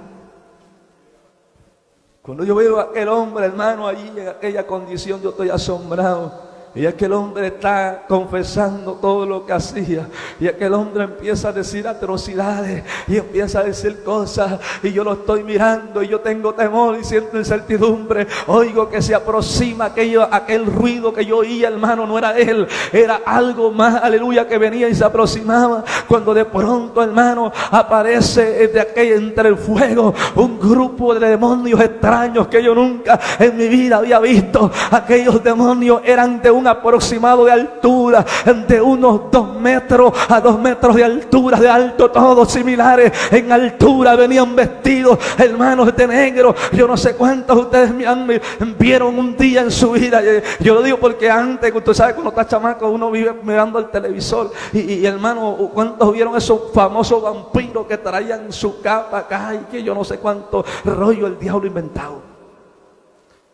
Cuando yo veo a aquel hombre, hermano, allí en aquella condición, yo estoy asombrado. Y aquel hombre está confesando todo lo que hacía. Y aquel hombre empieza a decir atrocidades. Y empieza a decir cosas. Y yo lo estoy mirando. Y yo tengo temor y siento incertidumbre. Oigo que se aproxima aquel ruido que yo oía, hermano. No era él. Era algo más, aleluya, que venía y se aproximaba. Cuando de pronto, hermano, aparece entre el fuego un grupo de demonios extraños que yo nunca en mi vida había visto. Aquellos demonios eran de un aproximado de altura, de unos 2 metros a 2 metros de altura, de alto, todos similares en altura. Venían vestidos, hermanos, de negro. Yo no sé cuántos de ustedes me vieron un día en su vida. Yo lo digo porque antes, usted sabe, cuando está chamaco, uno vive mirando el televisor. Y hermano, ¿cuántos vieron esos famosos vampiros que traían su capa acá y que yo no sé cuánto rollo el diablo inventado?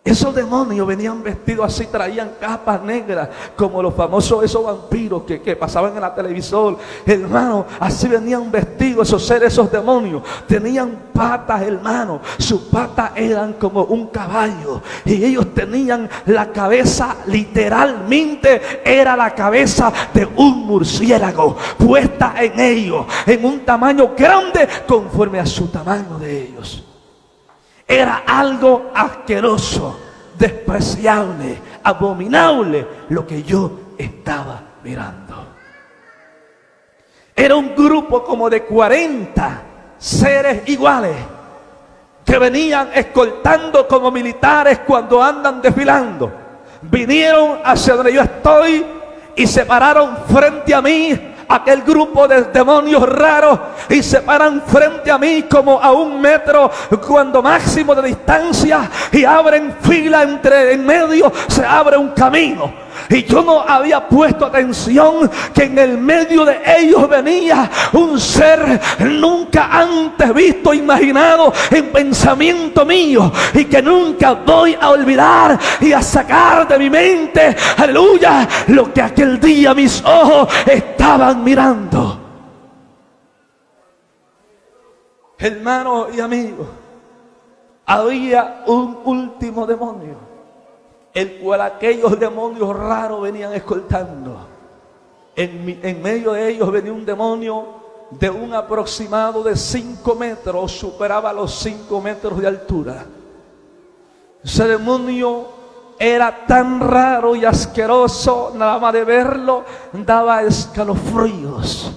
Esos demonios venían vestidos así, traían capas negras, como los famosos esos vampiros que pasaban en la televisor. Hermano, así venían vestidos esos seres, esos demonios. Tenían patas, hermano. Sus patas eran como un caballo. Y ellos tenían la cabeza, literalmente, era la cabeza de un murciélago, puesta en ellos, en un tamaño grande, conforme a su tamaño de ellos. Era algo asqueroso, despreciable, abominable lo que yo estaba mirando. Era un grupo como de 40 seres iguales que venían escoltando como militares cuando andan desfilando. Vinieron hacia donde yo estoy y se pararon frente a mí, aquel grupo de demonios raros, y se paran frente a mí como a 1 metro cuando máximo de distancia, y abren fila en medio se abre un camino. Y yo no había puesto atención que en el medio de ellos venía un ser nunca antes visto, imaginado en pensamiento mío, y que nunca voy a olvidar y a sacar de mi mente, aleluya, lo que aquel día mis ojos estaban mirando. Hermanos y amigos, había un último demonio, el cual aquellos demonios raros venían escoltando. En medio de ellos venía un demonio de un aproximado de 5 metros, superaba los 5 metros de altura. Ese demonio era tan raro y asqueroso, nada más de verlo daba escalofríos.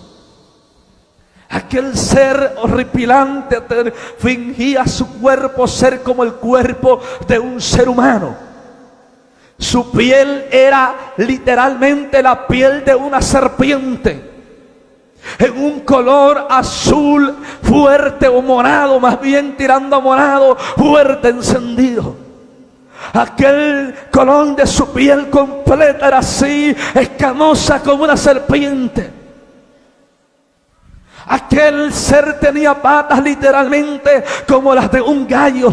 Aquel ser horripilante fingía su cuerpo ser como el cuerpo de un ser humano. Su piel era literalmente la piel de una serpiente, en un color azul fuerte o morado, más bien tirando a morado, fuerte, encendido. Aquel color de su piel completa era así, escamosa como una serpiente. Aquel ser tenía patas literalmente como las de un gallo.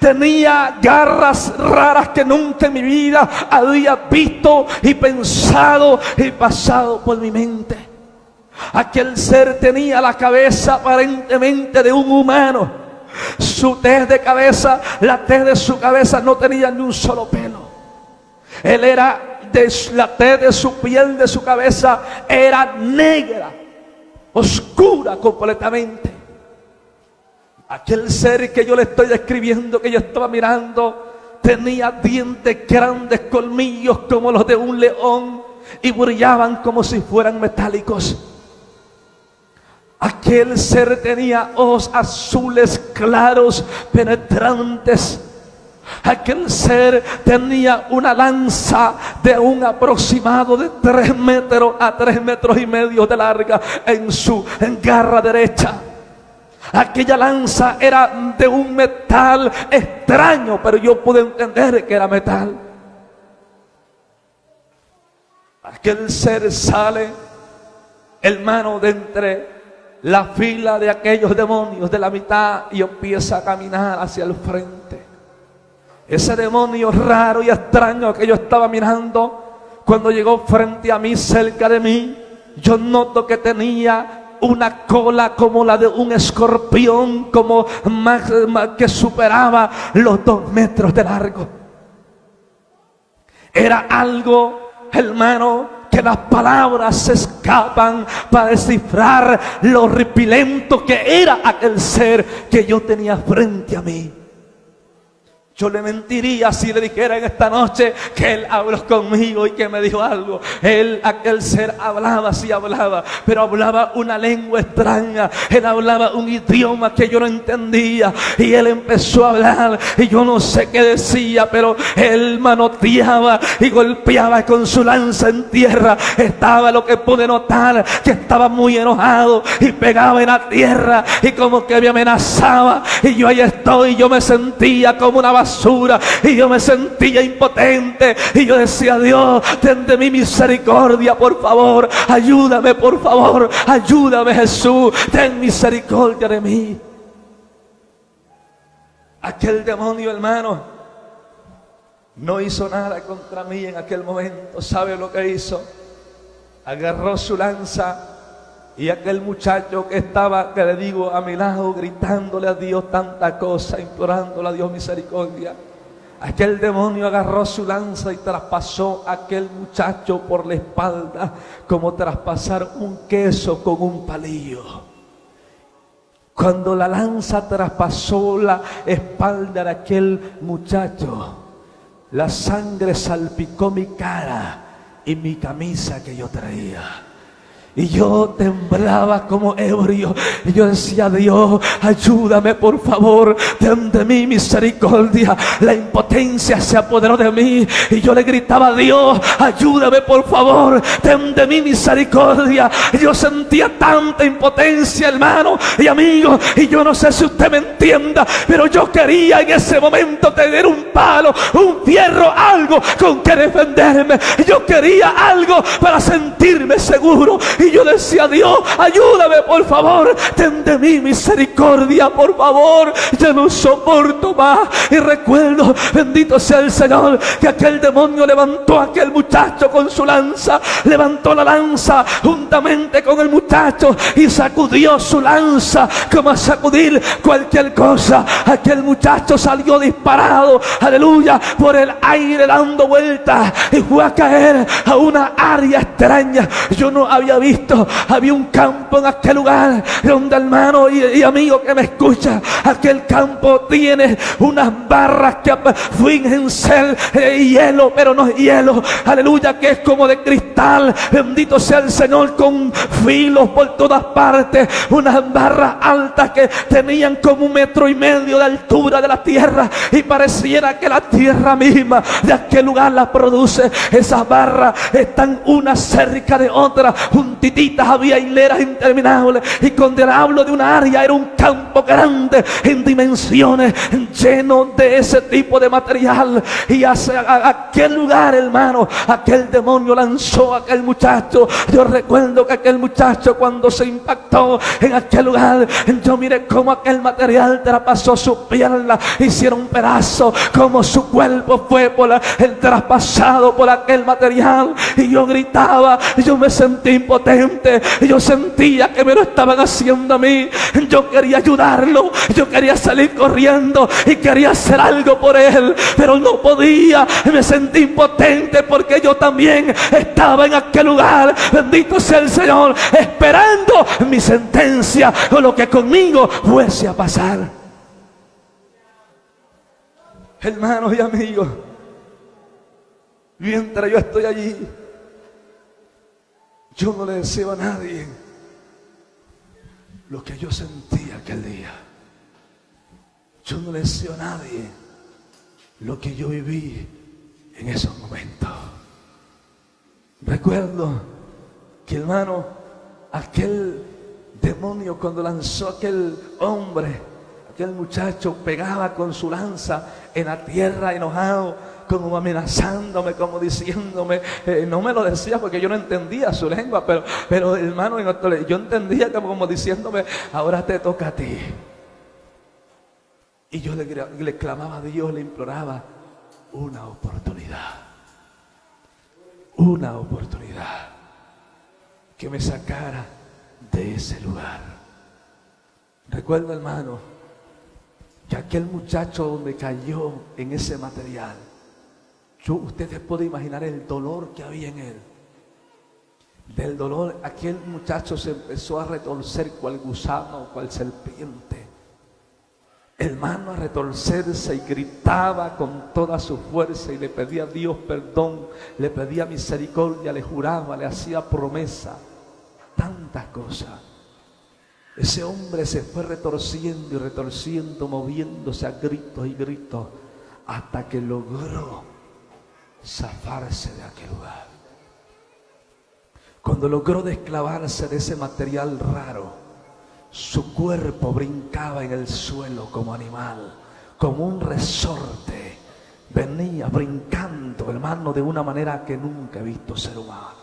Tenía garras raras que nunca en mi vida había visto y pensado y pasado por mi mente. Aquel ser tenía la cabeza aparentemente de un humano. Su tez de cabeza, la tez de su cabeza no tenía ni un solo pelo. Él era, la tez de su piel, de su cabeza, era negra, oscura completamente. Aquel ser que yo le estoy describiendo, que yo estaba mirando, tenía dientes grandes, colmillos como los de un león, y brillaban como si fueran metálicos. Aquel ser tenía ojos azules claros, penetrantes. Aquel ser tenía una lanza de un aproximado de 3 metros a 3 metros y medio de larga en su garra derecha. Aquella lanza era de un metal extraño, pero yo pude entender que era metal. Aquel ser sale, hermano, de entre la fila de aquellos demonios, de la mitad, y empieza a caminar hacia el frente. Ese demonio raro y extraño que yo estaba mirando, cuando llegó frente a mí, cerca de mí, yo noto que tenía una cola como la de un escorpión, como más que superaba los 2 metros de largo. Era algo, hermano, que las palabras se escapan para descifrar lo repilento que era aquel ser que yo tenía frente a mí. Yo le mentiría si le dijera en esta noche que él habló conmigo y que me dijo algo. Aquel ser hablaba, sí hablaba, pero hablaba una lengua extraña. Él hablaba un idioma que yo no entendía. Y él empezó a hablar y yo no sé qué decía, pero él manoteaba y golpeaba con su lanza en tierra. Estaba, lo que pude notar, que estaba muy enojado y pegaba en la tierra y como que me amenazaba. Y yo ahí estoy, yo me sentía como una basura. Y yo me sentía impotente y yo decía: Dios, ten de mí misericordia, por favor, ayúdame, por favor, ayúdame, Jesús, ten misericordia de mí. Aquel demonio, hermano, no hizo nada contra mí en aquel momento. ¿Sabe lo que hizo? Agarró su lanza, y aquel muchacho que estaba, que le digo, a mi lado, gritándole a Dios tanta cosa, implorándole a Dios misericordia, aquel demonio agarró su lanza y traspasó a aquel muchacho por la espalda, como traspasar un queso con un palillo. Cuando la lanza traspasó la espalda de aquel muchacho, la sangre salpicó mi cara y mi camisa que yo traía. Y yo temblaba como ebrio. Y yo decía: Dios, ayúdame por favor, ten de mí misericordia. La impotencia se apoderó de mí. Y yo le gritaba: Dios, ayúdame por favor, ten de mí misericordia. Y yo sentía tanta impotencia, hermano y amigo. Y yo no sé si usted me entienda, pero yo quería en ese momento tener un palo, un fierro, algo con que defenderme. Yo quería algo para sentirme seguro. Y yo decía: Dios, ayúdame por favor, ten de mí misericordia, por favor, ya no soporto más. Y recuerdo, bendito sea el Señor, que aquel demonio levantó a aquel muchacho con su lanza, levantó la lanza juntamente con el muchacho y sacudió su lanza como a sacudir cualquier cosa. Aquel muchacho salió disparado, aleluya, por el aire dando vueltas y fue a caer a una área extraña. Yo no había visto, había un campo en aquel lugar donde, hermano y amigo que me escucha, aquel campo tiene unas barras que fingen ser hielo, pero no es hielo, aleluya, que es como de cristal, bendito sea el Señor, con filos por todas partes, unas barras altas que tenían como 1,5 metros de altura de la tierra, y pareciera que la tierra misma de aquel lugar la produce. Esas barras están unas cerca de otras, juntititas, había hileras interminables. Y cuando hablo de una área, era un campo grande en dimensiones, lleno de ese tipo de material. Y hacia aquel lugar, hermano, aquel demonio lanzó a aquel muchacho. Yo recuerdo que aquel muchacho, cuando se impactó en aquel lugar, yo miré cómo aquel material traspasó su pierna, hicieron un pedazo, como su cuerpo fue traspasado por aquel material. Y yo gritaba, yo me sentí impotente, yo sentía que me lo estaban haciendo a mí. Yo quería ayudarlo, yo quería salir corriendo y quería hacer algo por él, pero no podía. Me sentí impotente porque yo también estaba en aquel lugar, bendito sea el Señor, esperando mi sentencia o lo que conmigo fuese a pasar. Hermanos y amigos, mientras yo estoy allí, yo no le deseo a nadie lo que yo sentí aquel día. Yo no le deseo a nadie lo que yo viví en esos momentos. Recuerdo que, hermano, aquel demonio, cuando lanzó aquel hombre, aquel muchacho, pegaba con su lanza en la tierra, enojado, como amenazándome, como diciéndome, no me lo decía porque yo no entendía su lengua, pero hermano, yo entendía como diciéndome: ahora te toca a ti. Y yo le clamaba a Dios, le imploraba una oportunidad, que me sacara de ese lugar. Recuerdo, hermano, que aquel muchacho donde cayó en ese material, ustedes pueden imaginar el dolor que había en él. Del dolor, aquel muchacho se empezó a retorcer cual gusano, cual serpiente. Hermano, a retorcerse, y gritaba con toda su fuerza y le pedía a Dios perdón, le pedía misericordia, le juraba, le hacía promesa, tantas cosas. Ese hombre se fue retorciendo y retorciendo, moviéndose a gritos y gritos, hasta que logró zafarse de aquel lugar. Cuando logró desclavarse de ese material raro, su cuerpo brincaba en el suelo como animal, como un resorte. Venía brincando, hermano, de una manera que nunca he visto ser humano.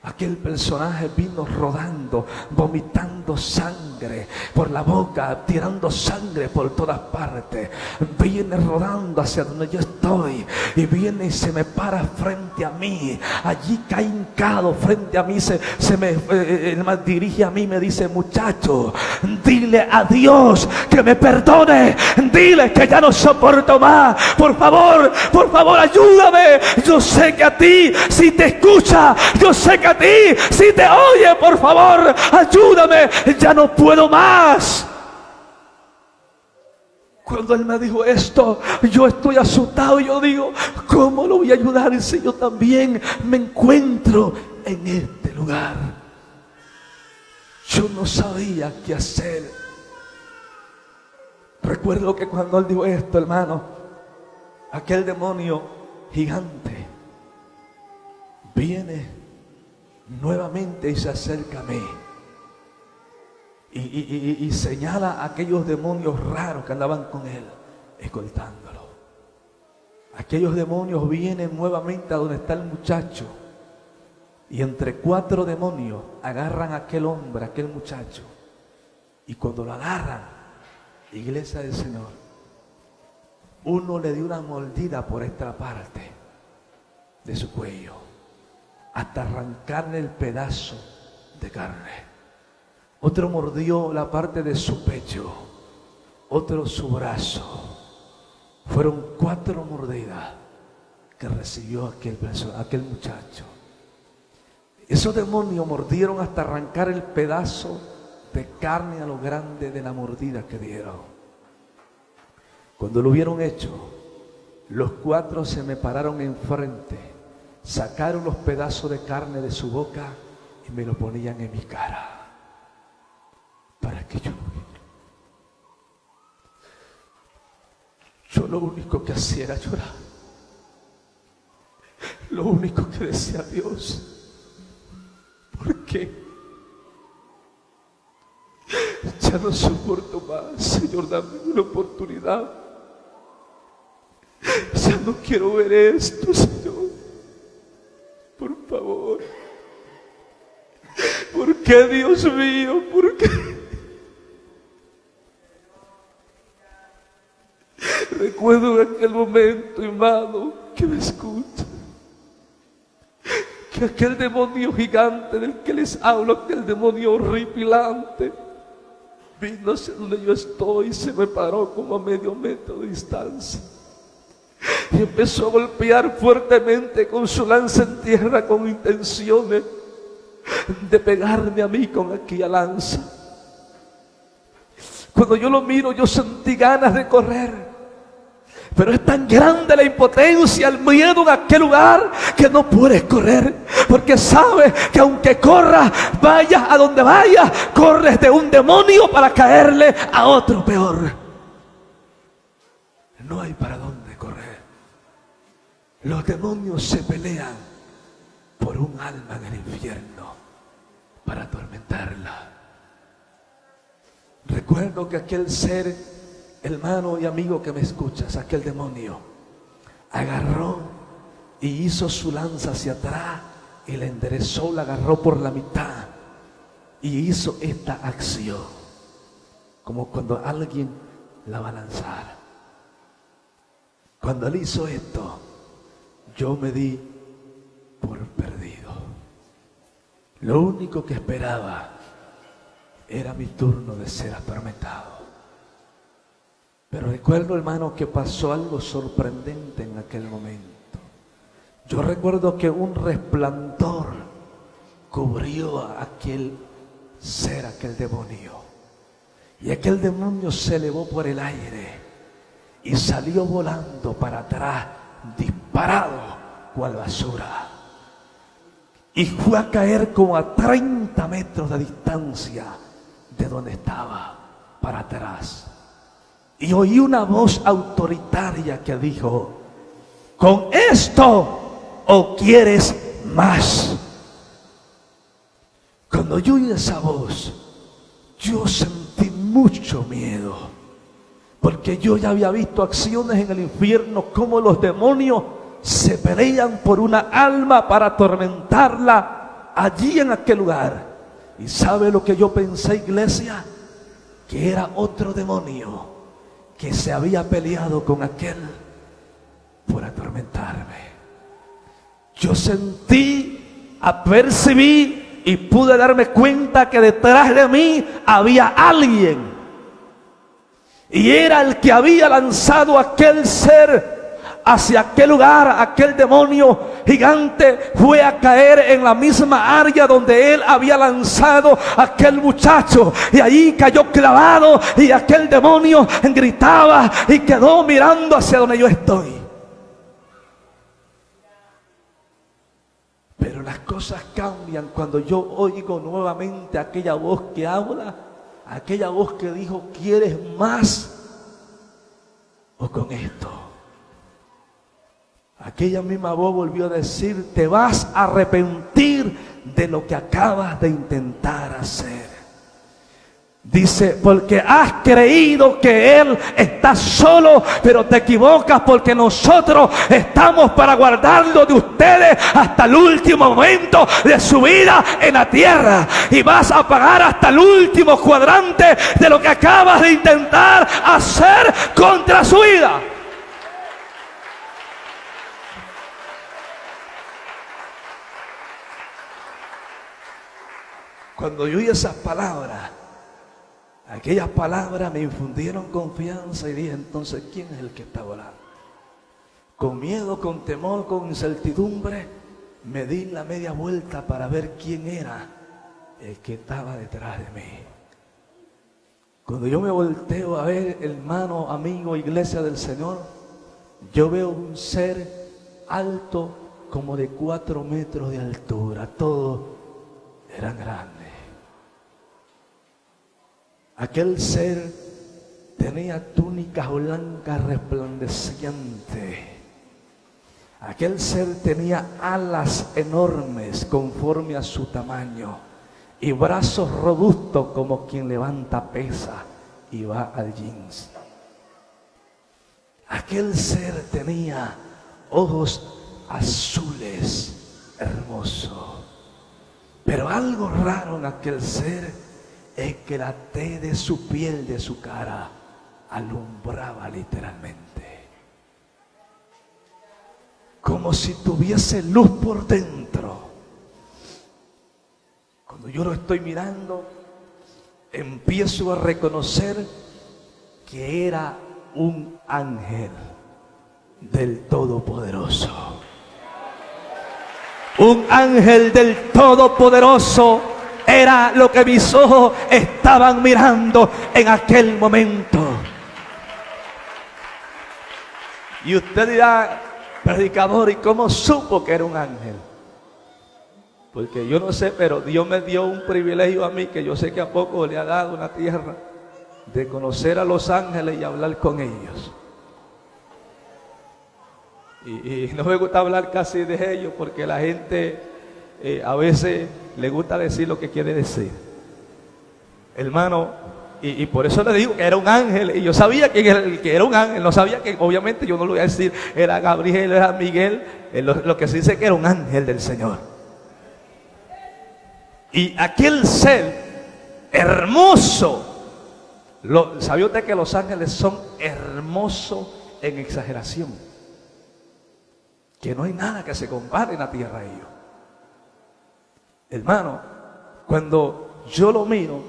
Aquel personaje vino rodando, vomitando sangre por la boca, tirando sangre por todas partes. Viene rodando hacia donde yo estoy y viene y se me para frente a mí. Allí cae hincado frente a mí, se me dirige a mí y me dice: muchacho, dile a Dios que me perdone, dile que ya no soporto más. Por favor, ayúdame. Yo sé que a ti si te escucha, yo sé que a ti si te oye, por favor, ayúdame, ya no puedo más. Cuando él me dijo esto, yo estoy asustado y yo digo: ¿cómo lo voy a ayudar si yo también me encuentro en este lugar? Yo no sabía qué hacer. Recuerdo que cuando él dijo esto, hermano, aquel demonio gigante viene nuevamente y se acerca a mí. Y señala a aquellos demonios raros que andaban con él, escoltándolo. Aquellos demonios vienen nuevamente a donde está el muchacho. Y entre 4 demonios agarran a aquel hombre, a aquel muchacho. Y cuando lo agarran, iglesia del Señor, uno le dio una mordida por esta parte de su cuello, hasta arrancarle el pedazo de carne. Otro mordió la parte de su pecho, otro su brazo. Fueron 4 mordidas que recibió aquel muchacho. Esos demonios mordieron hasta arrancar el pedazo de carne a lo grande de la mordida que dieron. Cuando lo hubieron hecho, los 4 se me pararon enfrente, sacaron los pedazos de carne de su boca y me lo ponían en mi cara para que yo lo viera. Yo lo único que hacía era llorar. Lo único que decía a Dios, ¿por qué? Ya no soporto más, Señor, dame una oportunidad. Ya no quiero ver esto, Señor. Por favor. ¿Por qué, Dios mío? ¿Por qué? Recuerdo en aquel momento, hermano, que me escucha, que aquel demonio gigante del que les hablo, aquel demonio horripilante, vino hacia donde yo estoy y se me paró como a medio metro de distancia. Y empezó a golpear fuertemente con su lanza en tierra con intenciones de pegarme a mí con aquella lanza. Cuando yo lo miro, yo sentí ganas de correr. Pero es tan grande la impotencia, el miedo en aquel lugar, que no puedes correr. Porque sabes que aunque corras, vayas a donde vayas, corres de un demonio para caerle a otro peor. No hay para dónde correr. Los demonios se pelean por un alma en el infierno para atormentarla. Recuerdo que aquel ser, hermano y amigo que me escuchas, aquel demonio agarró y hizo su lanza hacia atrás y la enderezó, la agarró por la mitad y hizo esta acción, como cuando alguien la va a lanzar. Cuando él hizo esto, yo me di por perdido. Lo único que esperaba era mi turno de ser atormentado. Pero recuerdo, hermano, que pasó algo sorprendente en aquel momento. Yo recuerdo que un resplandor cubrió a aquel ser, aquel demonio. Y aquel demonio se elevó por el aire y salió volando para atrás, disparado cual basura. Y fue a caer como a 30 metros de distancia de donde estaba, para atrás. Y oí una voz autoritaria que dijo: ¿con esto o quieres más? Cuando yo oí esa voz, yo sentí mucho miedo, porque yo ya había visto acciones en el infierno, como los demonios se pelean por una alma para atormentarla allí en aquel lugar. ¿Y sabe lo que yo pensé, iglesia? Que era otro demonio que se había peleado con aquel por atormentarme. Yo sentí, apercibí y pude darme cuenta que detrás de mí había alguien. Y era el que había lanzado a aquel ser hacia aquel lugar. Aquel demonio gigante fue a caer en la misma área donde él había lanzado a aquel muchacho, y allí cayó clavado, y aquel demonio gritaba y quedó mirando hacia donde yo estoy. Pero la las cosas cambian cuando yo oigo nuevamente aquella voz que habla, aquella voz que dijo, ¿quieres más o con esto? Aquella misma voz volvió a decir, te vas a arrepentir de lo que acabas de intentar hacer. Dice, porque has creído que Él está solo, pero te equivocas, porque nosotros estamos para guardarlo de ustedes hasta el último momento de su vida en la tierra. Y vas a pagar hasta el último cuadrante de lo que acabas de intentar hacer contra su vida. Cuando yo oí esas palabras, aquellas palabras me infundieron confianza y dije, entonces, ¿quién es el que está orando? Con miedo, con temor, con incertidumbre, me di la media vuelta para ver quién era el que estaba detrás de mí. Cuando yo me volteo a ver, hermano, amigo, iglesia del Señor, yo veo un ser alto como de 4 metros de altura. Todos eran grandes. Aquel ser tenía túnicas blancas resplandecientes. Aquel ser tenía alas enormes conforme a su tamaño y brazos robustos como quien levanta pesa y va al jeans. Aquel ser tenía ojos azules hermosos, pero algo raro en aquel ser es que la tez de su piel, de su cara, alumbraba literalmente, como si tuviese luz por dentro. Cuando yo lo estoy mirando, empiezo a reconocer que era un ángel del Todopoderoso. Un ángel del Todopoderoso era lo que mis ojos estaban mirando en aquel momento. Y usted dirá, predicador, ¿y cómo supo que era un ángel? Porque yo no sé, pero Dios me dio un privilegio a mí, que yo sé que a poco le ha dado una tierra, de conocer a los ángeles y hablar con ellos. Y no me gusta hablar casi de ellos, porque la gente a veces le gusta decir lo que quiere decir, hermano, y por eso le digo que era un ángel. Y yo sabía que era un ángel, no sabía que, obviamente yo no lo voy a decir, era Gabriel, era Miguel, lo que se dice que era un ángel del Señor. Y aquel ser hermoso, ¿sabía usted que los ángeles son hermosos en exageración? Que no hay nada que se compare en la tierra a ellos. Hermano, cuando yo lo miro,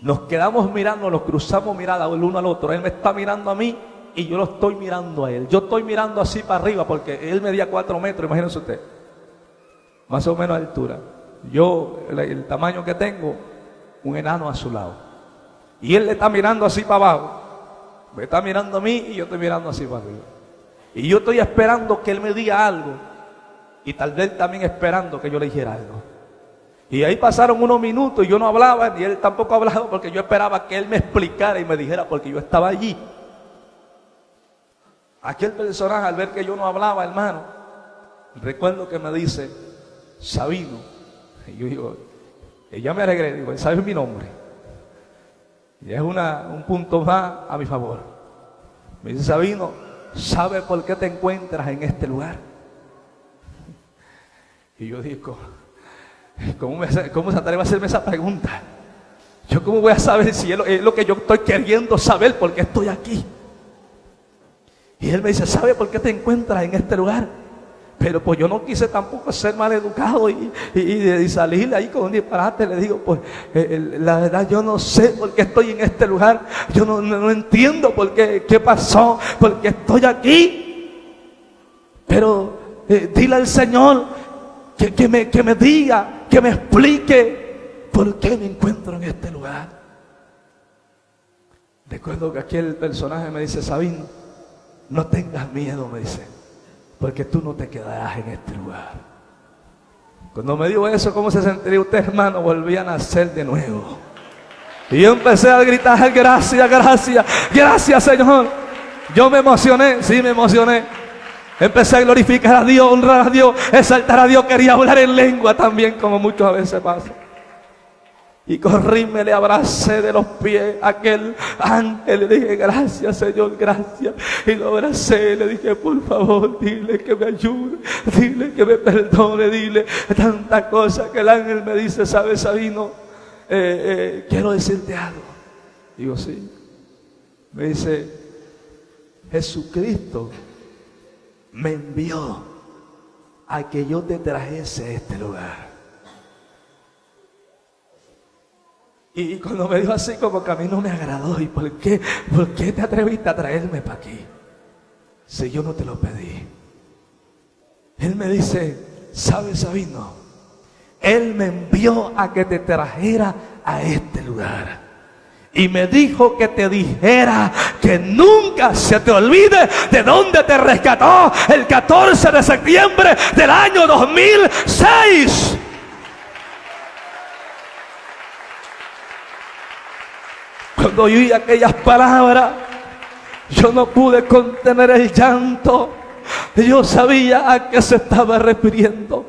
nos quedamos mirando, nos cruzamos mirada el uno al otro. Él me está mirando a mí y yo lo estoy mirando a él. Yo estoy mirando así para arriba porque él medía 4 metros, imagínense usted, más o menos de altura. Yo, el tamaño que tengo, un enano a su lado. Y él le está mirando así para abajo. Me está mirando a mí y yo estoy mirando así para arriba. Y yo estoy esperando que él me diga algo. Y tal vez también esperando que yo le dijera algo. Y ahí pasaron unos minutos y yo no hablaba, ni él tampoco hablaba, porque yo esperaba que él me explicara y me dijera, porque yo estaba allí. Aquel personaje, al ver que yo no hablaba, hermano, recuerdo que me dice, Sabino. Y yo digo, y ya me alegré, digo, ¿sabes mi nombre? Y es un punto más a mi favor. Me dice, Sabino, ¿sabes por qué te encuentras en este lugar? Y yo digo, ¿cómo se atreve a hacerme esa pregunta? ¿Yo cómo voy a saber si es lo que yo estoy queriendo saber, por qué estoy aquí? Y él me dice, ¿sabe por qué te encuentras en este lugar? Pero pues yo no quise tampoco ser mal educado y salir ahí con un disparate. Le digo, pues la verdad yo no sé por qué estoy en este lugar. Yo no entiendo por qué pasó, por qué estoy aquí. Pero dile al Señor que me diga, que me explique por qué me encuentro en este lugar. Recuerdo que aquel personaje me dice, Sabino, no tengas miedo, me dice, porque tú no te quedarás en este lugar. Cuando me dijo eso, ¿cómo se sentiría usted, hermano? Volví a nacer de nuevo. Y yo empecé a gritar, gracias, gracias, gracias, Señor. Yo me emocioné, sí me emocioné. Empecé a glorificar a Dios, honrar a Dios, exaltar a Dios. Quería hablar en lengua también, como muchas veces pasa. Y corrí, me le abracé de los pies a aquel ángel. Le dije, gracias, Señor, gracias. Y lo abracé, le dije, por favor, dile que me ayude, dile que me perdone, dile tantas cosas que el ángel me dice. ¿Sabes, Sabino? Quiero decirte algo. Digo, sí. Me dice, Jesucristo me envió a que yo te trajese a este lugar. Y cuando me dijo así, como que a mí no me agradó. ¿Y por qué te atreviste a traerme para aquí? Si yo no te lo pedí. Él me dice, ¿sabes, Sabino? Él me envió a que te trajera a este lugar. Y me dijo que te dijera que nunca se te olvide de dónde te rescató el 14 de septiembre del año 2006. Cuando oí aquellas palabras, yo no pude contener el llanto. Yo sabía a qué se estaba refiriendo.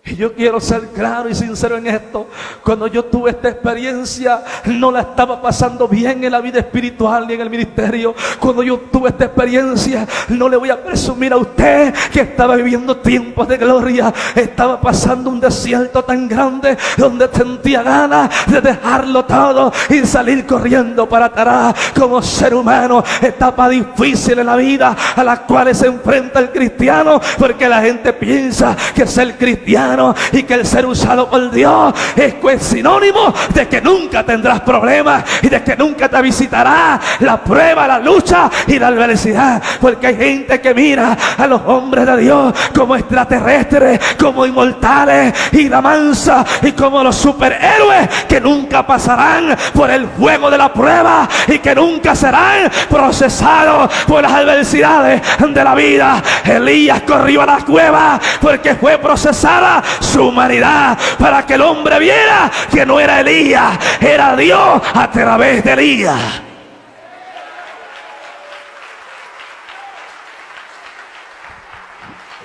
Y yo quiero ser claro y sincero en esto. Cuando yo tuve esta experiencia, no la estaba pasando bien en la vida espiritual ni en el ministerio. Cuando yo tuve esta experiencia, no le voy a presumir a usted que estaba viviendo tiempos de gloria. Estaba pasando un desierto tan grande donde sentía ganas de dejarlo todo y salir corriendo para atrás. Como ser humano, etapa difícil en la vida a las cuales se enfrenta el cristiano, porque la gente piensa que ser cristiano y que el ser usado por Dios es sinónimo de que nunca tendrás problemas y de que nunca te visitará la prueba, la lucha y la adversidad. Porque hay gente que mira a los hombres de Dios como extraterrestres, como inmortales y la mansa, y como los superhéroes que nunca pasarán por el fuego de la prueba y que nunca serán procesados por las adversidades de la vida. Elías corrió a la cueva porque fue procesada su humanidad, para que el hombre viera que no era Elías, era Dios a través de Elías.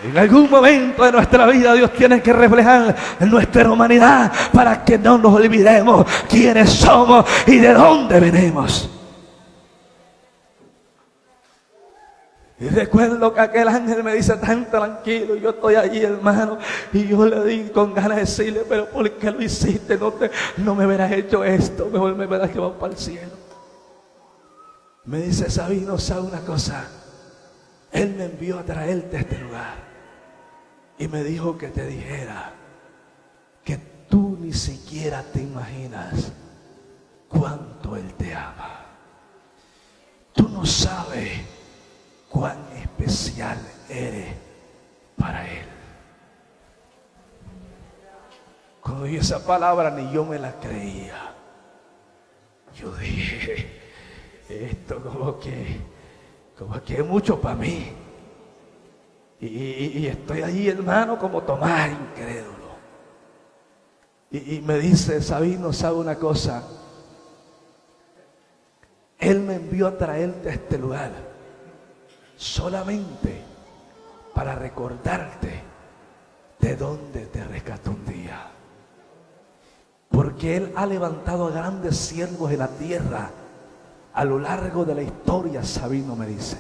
En algún momento de nuestra vida Dios tiene que reflejar nuestra humanidad para que no nos olvidemos quiénes somos y de dónde venimos. Y recuerdo que aquel ángel me dice tan tranquilo, y yo estoy allí, hermano, y yo le di con ganas de decirle, pero ¿por qué lo hiciste? No me hubieras hecho esto, mejor me hubieras llevado para el cielo. Me dice, Sabino, ¿sabe una cosa? Él me envió a traerte a este lugar y me dijo que te dijera que tú ni siquiera te imaginas cuánto Él te ama. Tú no sabes cuán especial eres para Él. Cuando oí esa palabra ni yo me la creía. Yo dije, esto como que es mucho para mí. Y estoy ahí, hermano, como Tomás, incrédulo. Y me dice, Sabino, ¿sabe una cosa? Él me envió a traerte a este lugar solamente para recordarte de dónde te rescató un día. Porque Él ha levantado a grandes siervos en la tierra a lo largo de la historia, Sabino me dice.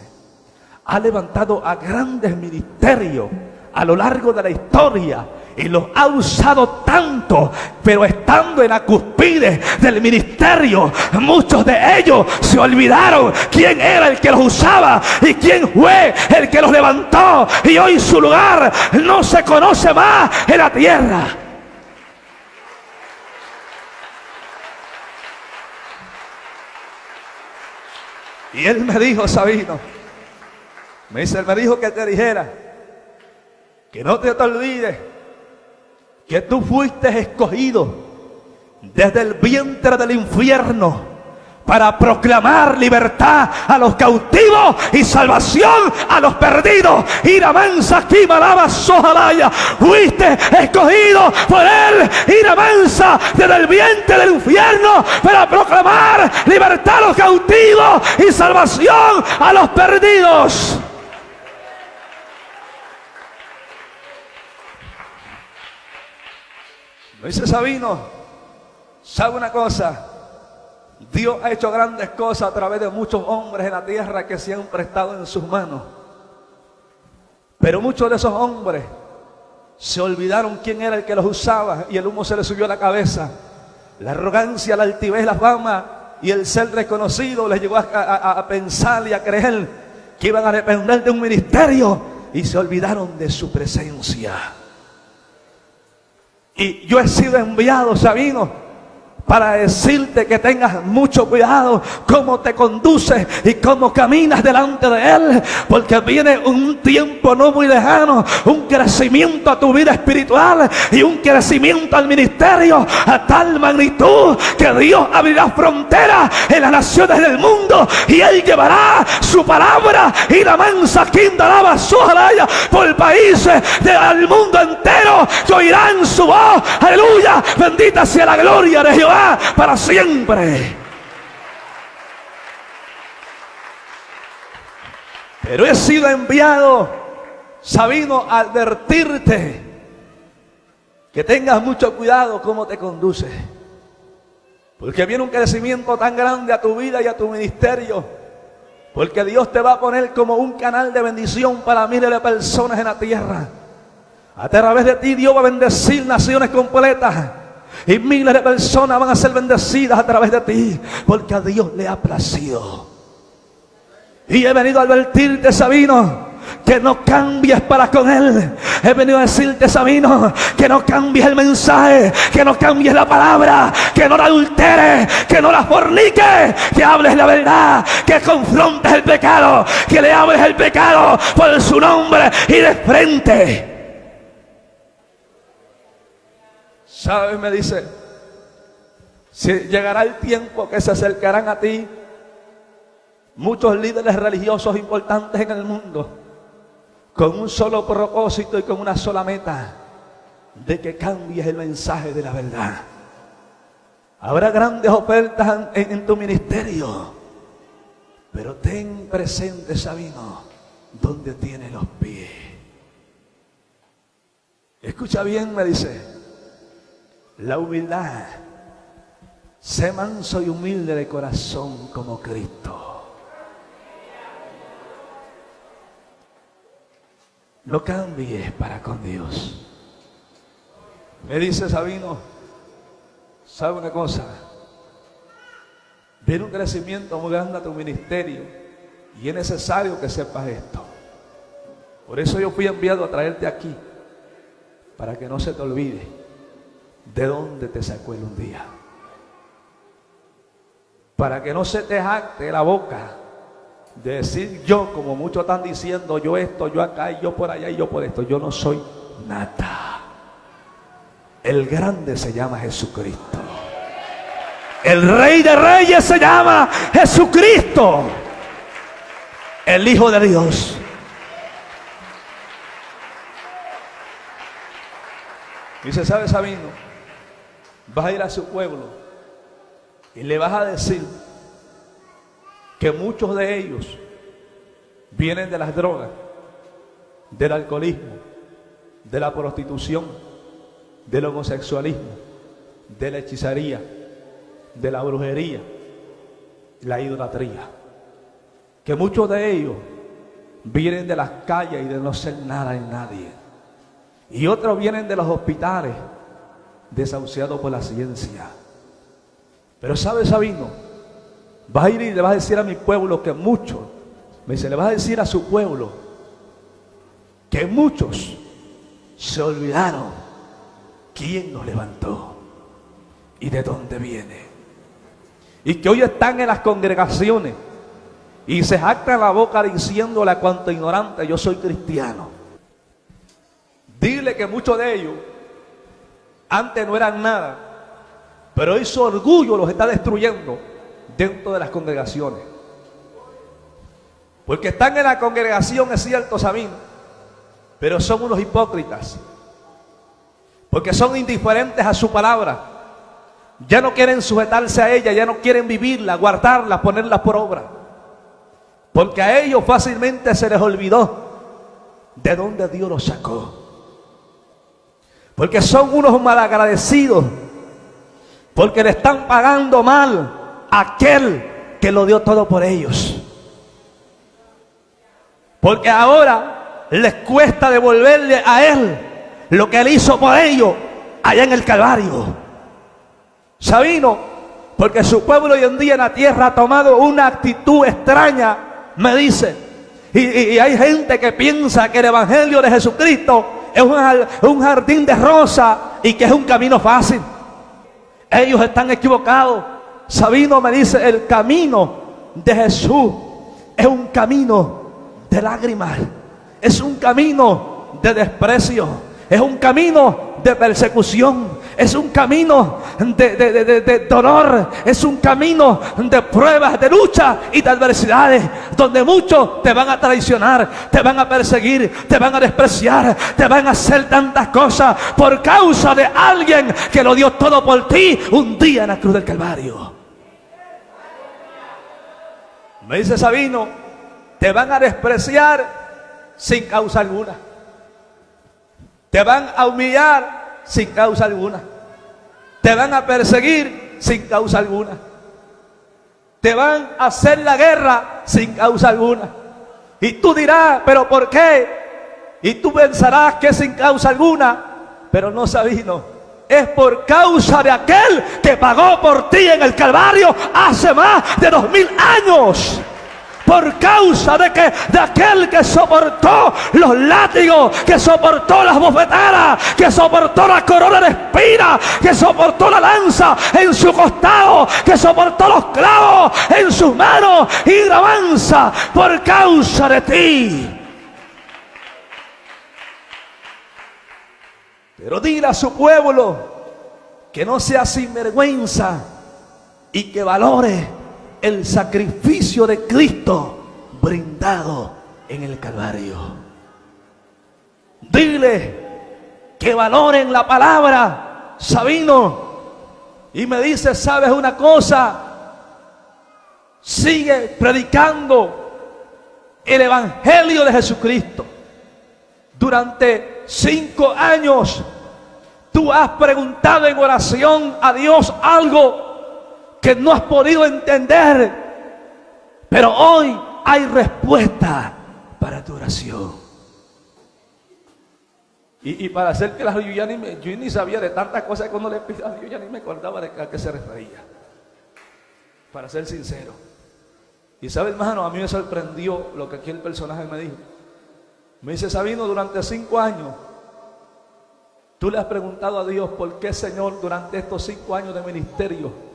Ha levantado a grandes ministerios a lo largo de la historia y los ha usado tanto, pero estando en la cúspide del ministerio, muchos de ellos se olvidaron quién era el que los usaba y quién fue el que los levantó, y hoy su lugar no se conoce más en la tierra. Y Él me dijo, Sabino, Él me dijo que te dijera que no te olvides que tú fuiste escogido desde el vientre del infierno para proclamar libertad a los cautivos y salvación a los perdidos. Ira mansa aquí malaba sojalaya. Fuiste escogido por él, ira mansa, desde el vientre del infierno, para proclamar libertad a los cautivos y salvación a los perdidos. Lo dice Sabino. ¿Sabe una cosa? Dios ha hecho grandes cosas a través de muchos hombres en la tierra que se han prestado en sus manos. Pero muchos de esos hombres se olvidaron quién era el que los usaba, y el humo se les subió a la cabeza. La arrogancia, la altivez, la fama y el ser reconocido les llevó a pensar y a creer que iban a depender de un ministerio, y se olvidaron de su presencia. Y yo he sido enviado, Sabino, para decirte que tengas mucho cuidado cómo te conduces y cómo caminas delante de Él, porque viene un tiempo no muy lejano, un crecimiento a tu vida espiritual y un crecimiento al ministerio a tal magnitud que Dios abrirá fronteras en las naciones del mundo, y Él llevará su palabra y la mansa quindalaba su jalaya por países del mundo entero que oirán su voz. Aleluya, bendita sea la gloria de Jehová para siempre. Pero he sido enviado, Sabino, a advertirte que tengas mucho cuidado cómo te conduces, porque viene un crecimiento tan grande a tu vida y a tu ministerio, porque Dios te va a poner como un canal de bendición para miles de personas en la tierra. A través de ti Dios va a bendecir naciones completas, y miles de personas van a ser bendecidas a través de ti, porque a Dios le ha placido. Y he venido a advertirte, Sabino, que no cambies para con Él. He venido a decirte, Sabino, que no cambies el mensaje, que no cambies la palabra, que no la adulteres, que no la forniques, que hables la verdad, que confrontes el pecado, que le hables el pecado por su nombre y de frente. ¿Sabes? Me dice, si llegará el tiempo que se acercarán a ti muchos líderes religiosos importantes en el mundo, con un solo propósito y con una sola meta, de que cambies el mensaje de la verdad. Habrá grandes ofertas en tu ministerio, pero ten presente, Sabino, donde tienes los pies. Escucha bien, me dice, la humildad. Sé manso y humilde de corazón como Cristo. No cambies para con Dios. Me dice Sabino, ¿sabe una cosa? Viene un crecimiento muy grande a tu ministerio, y es necesario que sepas esto. Por eso yo fui enviado a traerte aquí, para que no se te olvide de dónde te sacó Él un día, para que no se te jacte la boca de decir yo, como muchos están diciendo, yo esto, yo acá, y yo por allá, y yo por esto. Yo no soy nada. El grande se llama Jesucristo. El Rey de Reyes se llama Jesucristo, el Hijo de Dios. Dice, ¿sabes, Sabino? Vas a ir a su pueblo y le vas a decir que muchos de ellos vienen de las drogas, del alcoholismo, de la prostitución, del homosexualismo, de la hechicería, de la brujería, la idolatría. Que muchos de ellos vienen de las calles y de no ser nada en nadie. Y otros vienen de los hospitales, desahuciados por la ciencia. Pero ¿sabes, Sabino? Vas a ir y le vas a decir a mi pueblo que muchos, me dice, le vas a decir a su pueblo que muchos se olvidaron quién los levantó y de dónde viene. Y que hoy están en las congregaciones y se jactan la boca diciéndole a cuanto ignorante, yo soy cristiano. Dile que muchos de ellos antes no eran nada, pero hoy su orgullo los está destruyendo dentro de las congregaciones. Porque están en la congregación, es cierto, Sabino, pero son unos hipócritas. Porque son indiferentes a su palabra. Ya no quieren sujetarse a ella, ya no quieren vivirla, guardarla, ponerla por obra. Porque a ellos fácilmente se les olvidó de dónde Dios los sacó. Porque son unos malagradecidos. Porque le están pagando mal a aquel que lo dio todo por ellos. Porque ahora les cuesta devolverle a Él lo que Él hizo por ellos allá en el Calvario. Sabino, porque su pueblo hoy en día en la tierra ha tomado una actitud extraña, me dice. Y hay gente que piensa que el Evangelio de Jesucristo es un jardín de rosas y que es un camino fácil. Ellos están equivocados. Sabino me dice, el camino de Jesús es un camino de lágrimas, es un camino de desprecio, es un camino de persecución, es un camino de dolor, es un camino de pruebas, de lucha y de adversidades, donde muchos te van a traicionar, te van a perseguir, te van a despreciar, te van a hacer tantas cosas por causa de alguien que lo dio todo por ti un día en la cruz del Calvario. Me dice Sabino, te van a despreciar sin causa alguna. Te van a humillar sin causa alguna. Te van a perseguir sin causa alguna. Te van a hacer la guerra sin causa alguna. Y tú dirás, ¿pero por qué? Y tú pensarás que es sin causa alguna. Pero no, Sabino, es por causa de aquel que pagó por ti en el Calvario hace más de 2000 años. Por causa de aquel que soportó los látigos, que soportó las bofetadas, que soportó la corona de espinas, que soportó la lanza en su costado, que soportó los clavos en sus manos y la avanza por causa de ti. Pero dile a su pueblo que no sea sinvergüenza y que valore el sacrificio de Cristo brindado en el Calvario. Dile que valoren la palabra, Sabino. Y me dice, ¿sabes una cosa? Sigue predicando el Evangelio de Jesucristo. Durante 5 años tú has preguntado en oración a Dios algo que no has podido entender, pero hoy hay respuesta para tu oración. Y para hacer que yo ni sabía de tantas cosas que uno le pide a Dios, ya ni me acordaba de a qué se refería, para ser sincero. Y sabe, hermano, a mí me sorprendió lo que aquí el personaje me dijo. Me dice, Sabino, durante 5 años tú le has preguntado a Dios por qué, Señor, durante estos 5 años de ministerio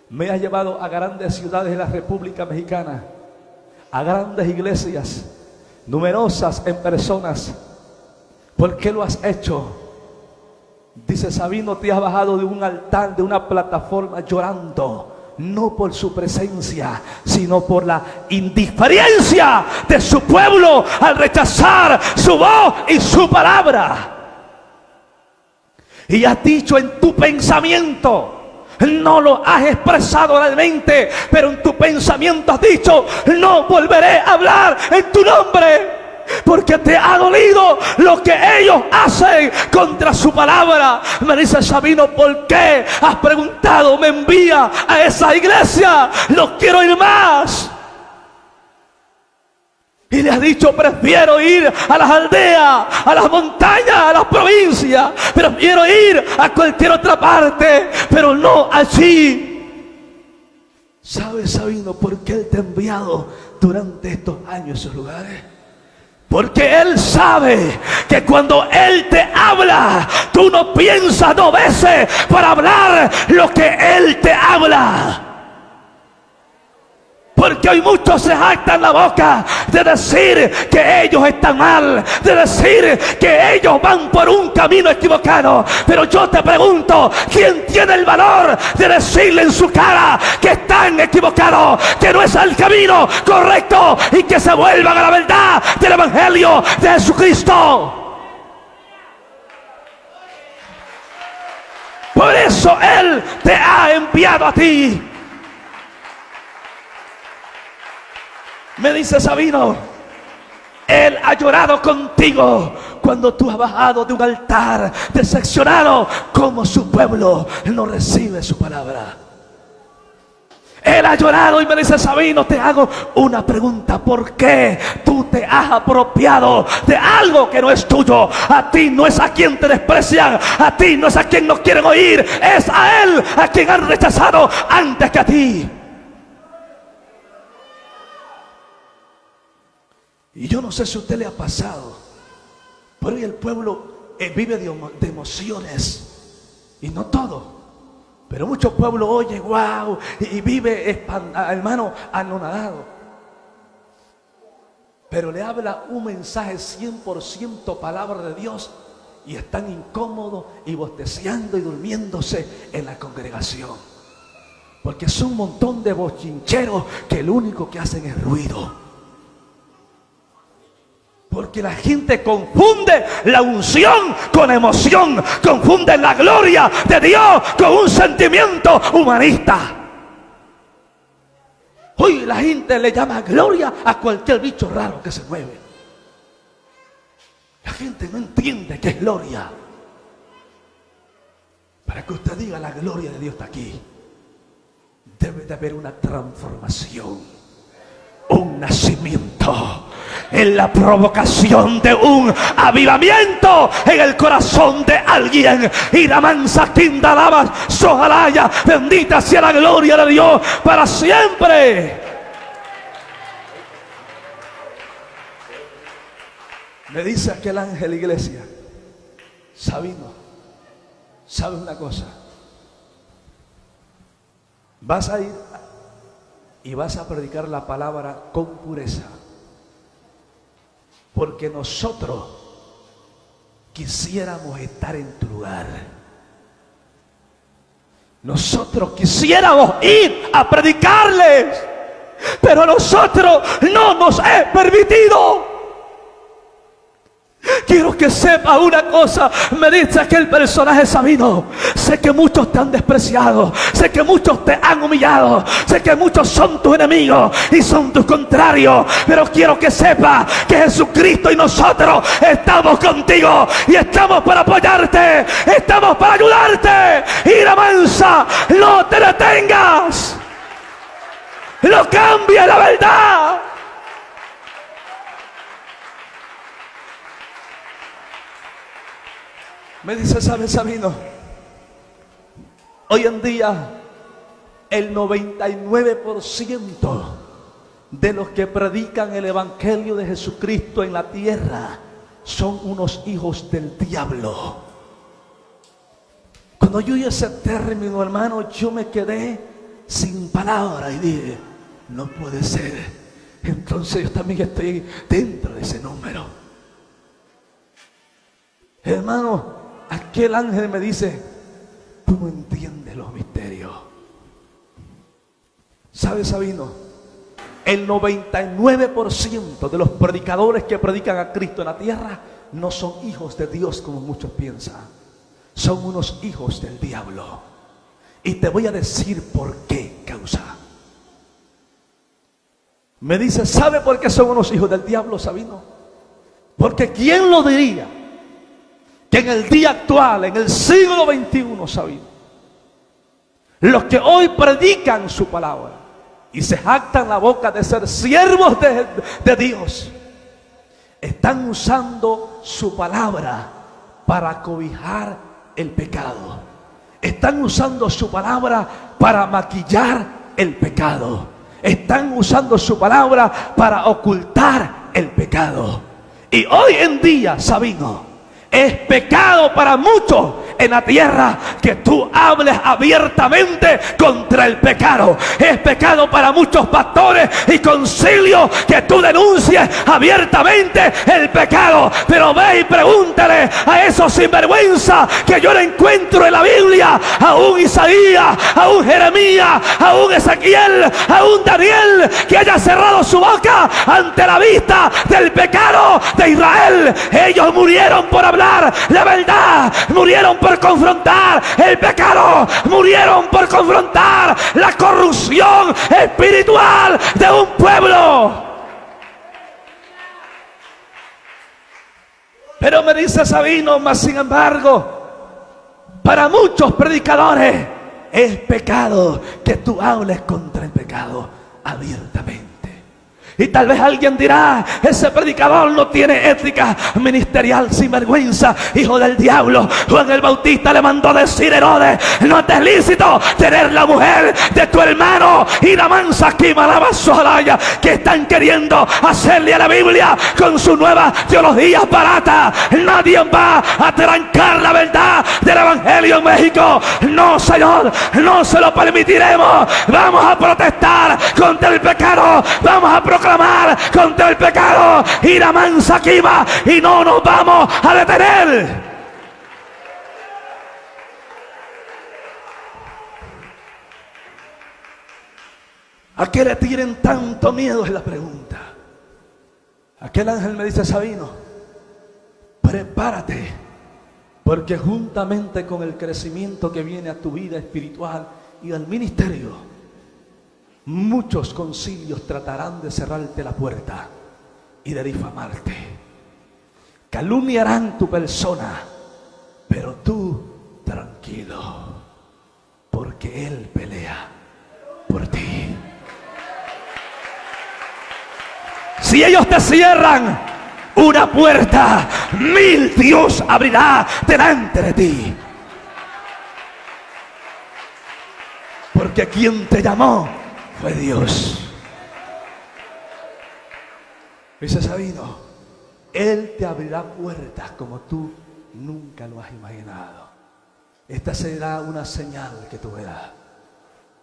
me has llevado a grandes ciudades de la República Mexicana, a grandes iglesias, numerosas en personas. ¿Por qué lo has hecho? Dice, Sabino, te has bajado de un altar, de una plataforma llorando, no por su presencia, sino por la indiferencia de su pueblo al rechazar su voz y su palabra. Y has dicho en tu pensamiento, no lo has expresado oralmente, pero en tu pensamiento has dicho, no volveré a hablar en tu nombre, porque te ha dolido lo que ellos hacen contra su palabra. Me dice Sabino, ¿por qué has preguntado? Me envía a esa iglesia, no quiero ir más. Y le has dicho, prefiero ir a las aldeas, a las montañas, a las provincias, prefiero ir a cualquier otra parte, pero no allí. ¿Sabes, Sabino, por qué Él te ha enviado durante estos años a esos lugares? Porque Él sabe que cuando Él te habla, tú no piensas 2 veces para hablar lo que Él te habla. Porque hoy muchos se jactan la boca de decir que ellos están mal, de decir que ellos van por un camino equivocado. Pero yo te pregunto, ¿quién tiene el valor de decirle en su cara que están equivocados, que no es el camino correcto y que se vuelvan a la verdad del Evangelio de Jesucristo? Por eso Él te ha enviado a ti. Me dice Sabino, Él ha llorado contigo cuando tú has bajado de un altar decepcionado como su pueblo no recibe su palabra. Él ha llorado y me dice, Sabino, te hago una pregunta. ¿Por qué tú te has apropiado de algo que no es tuyo? A ti no es a quien te desprecian, a ti no es a quien no quieren oír, es a Él a quien han rechazado antes que a ti. Y yo no sé si a usted le ha pasado, pero hoy el pueblo vive de emociones, y no todo. Pero muchos pueblos oye, wow, y vive, hermano, anonadado. Pero le habla un mensaje 100% palabra de Dios y están incómodos y bosteciando y durmiéndose en la congregación. Porque son un montón de bochincheros que lo único que hacen es ruido. Porque la gente confunde la unción con emoción, confunde la gloria de Dios con un sentimiento humanista. Hoy la gente le llama gloria a cualquier bicho raro que se mueve. La gente no entiende qué es gloria. Para que usted diga la gloria de Dios está aquí, debe de haber una transformación, un nacimiento, en la provocación de un avivamiento en el corazón de alguien. Y la mansa quindalabas sojalaya, bendita sea la gloria de Dios para siempre. Me dice aquel ángel, iglesia, Sabino, ¿sabes una cosa? Vas a ir y vas a predicar la palabra con pureza. Porque nosotros quisiéramos estar en tu lugar. Nosotros quisiéramos ir a predicarles, pero a nosotros no nos es permitido. Quiero que sepa una cosa, me dice aquel personaje Sabino. Sé que muchos te han despreciado, sé que muchos te han humillado, sé que muchos son tus enemigos y son tus contrarios, pero quiero que sepa que Jesucristo y nosotros estamos contigo y estamos para apoyarte, estamos para ayudarte. Y la mansa, no te detengas, no cambie la verdad. Me dice, ¿sabes, Sabino? Hoy en día el 99% de los que predican el Evangelio de Jesucristo en la tierra son unos hijos del diablo. Cuando yo oí ese término, hermano, yo me quedé sin palabras y dije, no puede ser. Entonces yo también estoy dentro de ese número. Hermano, aquel ángel me dice, tú no entiendes los misterios. ¿Sabes, Sabino? El 99% de los predicadores que predican a Cristo en la tierra no son hijos de Dios como muchos piensan. Son unos hijos del diablo. Y te voy a decir por qué causa. Me dice, ¿sabe por qué son unos hijos del diablo, Sabino? Porque ¿quién lo diría? Que en el día actual, en el siglo XXI, Sabino, los que hoy predican su palabra y se jactan la boca de ser siervos de Dios, están usando su palabra para cobijar el pecado. Están usando su palabra para maquillar el pecado. Están usando su palabra para ocultar el pecado. Y hoy en día, Sabino, es pecado para muchos en la tierra que tú hables abiertamente contra el pecado. Es pecado para muchos pastores y concilios que tú denuncies abiertamente el pecado. Pero ve y pregúntale a esos sinvergüenza que yo no encuentro en la Biblia, a un Isaías, a un Jeremías, a un Ezequiel, a un Daniel, que haya cerrado su boca ante la vista del pecado de Israel. Ellos murieron por hablar la verdad, murieron por confrontar el pecado, murieron por confrontar la corrupción espiritual de un pueblo. Pero me dice Sabino, mas sin embargo, para muchos predicadores es pecado que tú hables contra el pecado abiertamente. Y tal vez alguien dirá, ese predicador no tiene ética ministerial, sinvergüenza, hijo del diablo. Juan el Bautista le mandó decir a Herodes, no te es lícito tener la mujer de tu hermano. Y la mansa quima la vasolaya que están queriendo hacerle a la Biblia con su nueva teología barata. Nadie va a trancar la verdad del evangelio en México. No, Señor, no se lo permitiremos. Vamos a protestar contra el pecado, vamos a proclamar contra el pecado y la mansa quima, y no nos vamos a detener. ¿A qué le tienen tanto miedo? Es la pregunta. Aquel ángel me dice, Sabino, prepárate, porque juntamente con el crecimiento que viene a tu vida espiritual y al ministerio, muchos concilios tratarán de cerrarte la puerta y de difamarte. Calumniarán tu persona, pero tú tranquilo, porque Él pelea por ti. Si ellos te cierran una puerta, 1000 Dios abrirá delante de ti. Porque quien te llamó fue Dios. Dice Sabino, Él te abrirá puertas como tú nunca lo has imaginado. Esta será una señal que tú verás.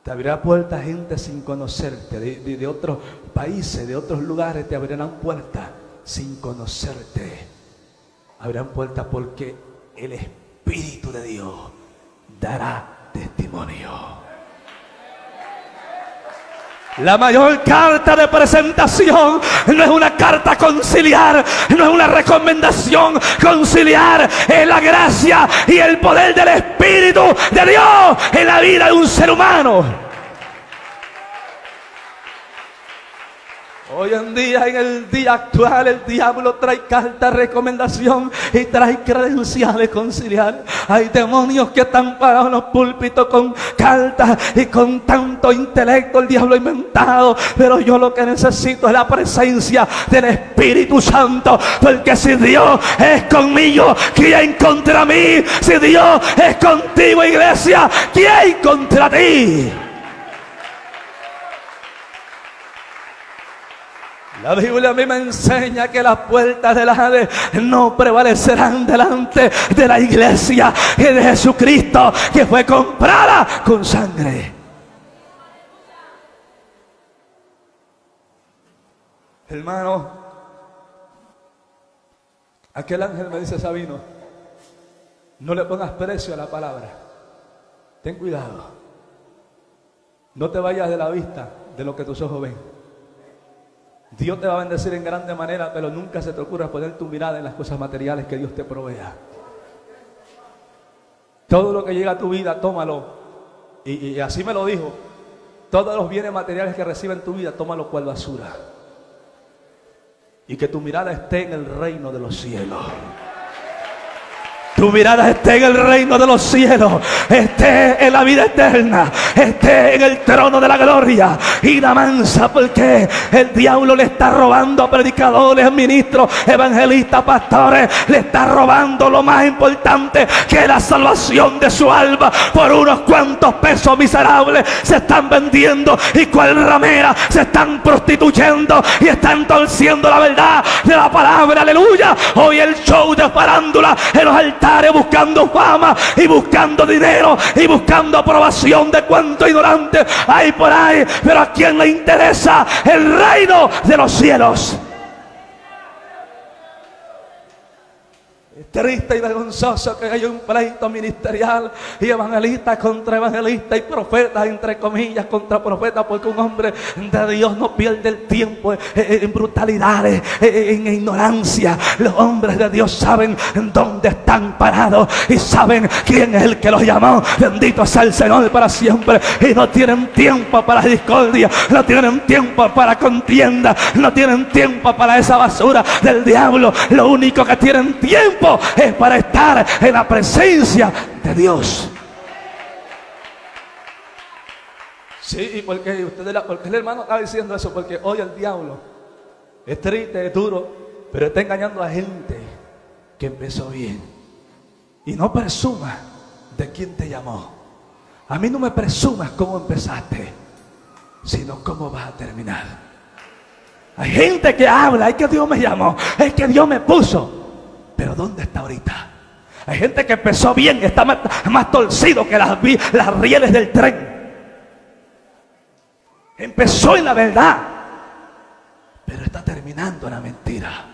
Te abrirá puertas gente sin conocerte, de otros países, de otros lugares, te abrirán puertas sin conocerte. Abrirán puertas porque el Espíritu de Dios dará testimonio. La mayor carta de presentación no es una carta conciliar, no es una recomendación conciliar, es la gracia y el poder del Espíritu de Dios en la vida de un ser humano. Hoy en día, en el día actual, el diablo trae carta de recomendación y trae credenciales conciliares. Hay demonios que están parados en los púlpitos con cartas y con tanto intelecto el diablo ha inventado. Pero yo lo que necesito es la presencia del Espíritu Santo. Porque si Dios es conmigo, ¿quién contra mí? Si Dios es contigo, iglesia, ¿quién contra ti? La Biblia a mí me enseña que las puertas del Hades no prevalecerán delante de la iglesia y de Jesucristo, que fue comprada con sangre. Hermano, aquel ángel me dice, Sabino, no le pongas precio a la palabra. Ten cuidado. No te vayas de la vista de lo que tus ojos ven. Dios te va a bendecir en grande manera, pero nunca se te ocurra poner tu mirada en las cosas materiales que Dios te provea. Todo lo que llega a tu vida, tómalo. Y así me lo dijo. Todos los bienes materiales que reciben tu vida, tómalo cual basura. Y que tu mirada esté en el reino de los cielos. Tu mirada esté en el reino de los cielos, esté en la vida eterna, esté en el trono de la gloria. Y la mansa, porque el diablo le está robando a predicadores, ministros, evangelistas, pastores. Le está robando lo más importante, que es la salvación de su alma. Por unos cuantos pesos miserables se están vendiendo, y cual ramera se están prostituyendo y están torciendo la verdad de la palabra. Aleluya. Hoy el show de farándula en los altares lugares buscando fama y buscando dinero y buscando aprobación de cuánto ignorante hay por ahí. Pero ¿a quién le interesa el reino de los cielos? Es triste y vergonzoso que haya un pleito ministerial y evangelista contra evangelista y profetas entre comillas contra profetas, porque un hombre de Dios no pierde el tiempo en brutalidades, en ignorancia. Los hombres de Dios saben dónde están parados y saben quién es el que los llamó. Bendito sea el Señor para siempre. Y no tienen tiempo para discordia, no tienen tiempo para contienda, no tienen tiempo para esa basura del diablo. Lo único que tienen tiempo es para estar en la presencia de Dios. Sí, porque el hermano estaba diciendo eso, porque hoy el diablo es triste, es duro, pero está engañando a gente que empezó bien. Y no presumas de quién te llamó. A mí no me presumas cómo empezaste, sino cómo vas a terminar. Hay gente que habla, es que Dios me llamó, es que Dios me puso. Pero ¿dónde está ahorita? Hay gente que empezó bien, está más torcido que las rieles del tren. Empezó en la verdad, pero está terminando en la mentira.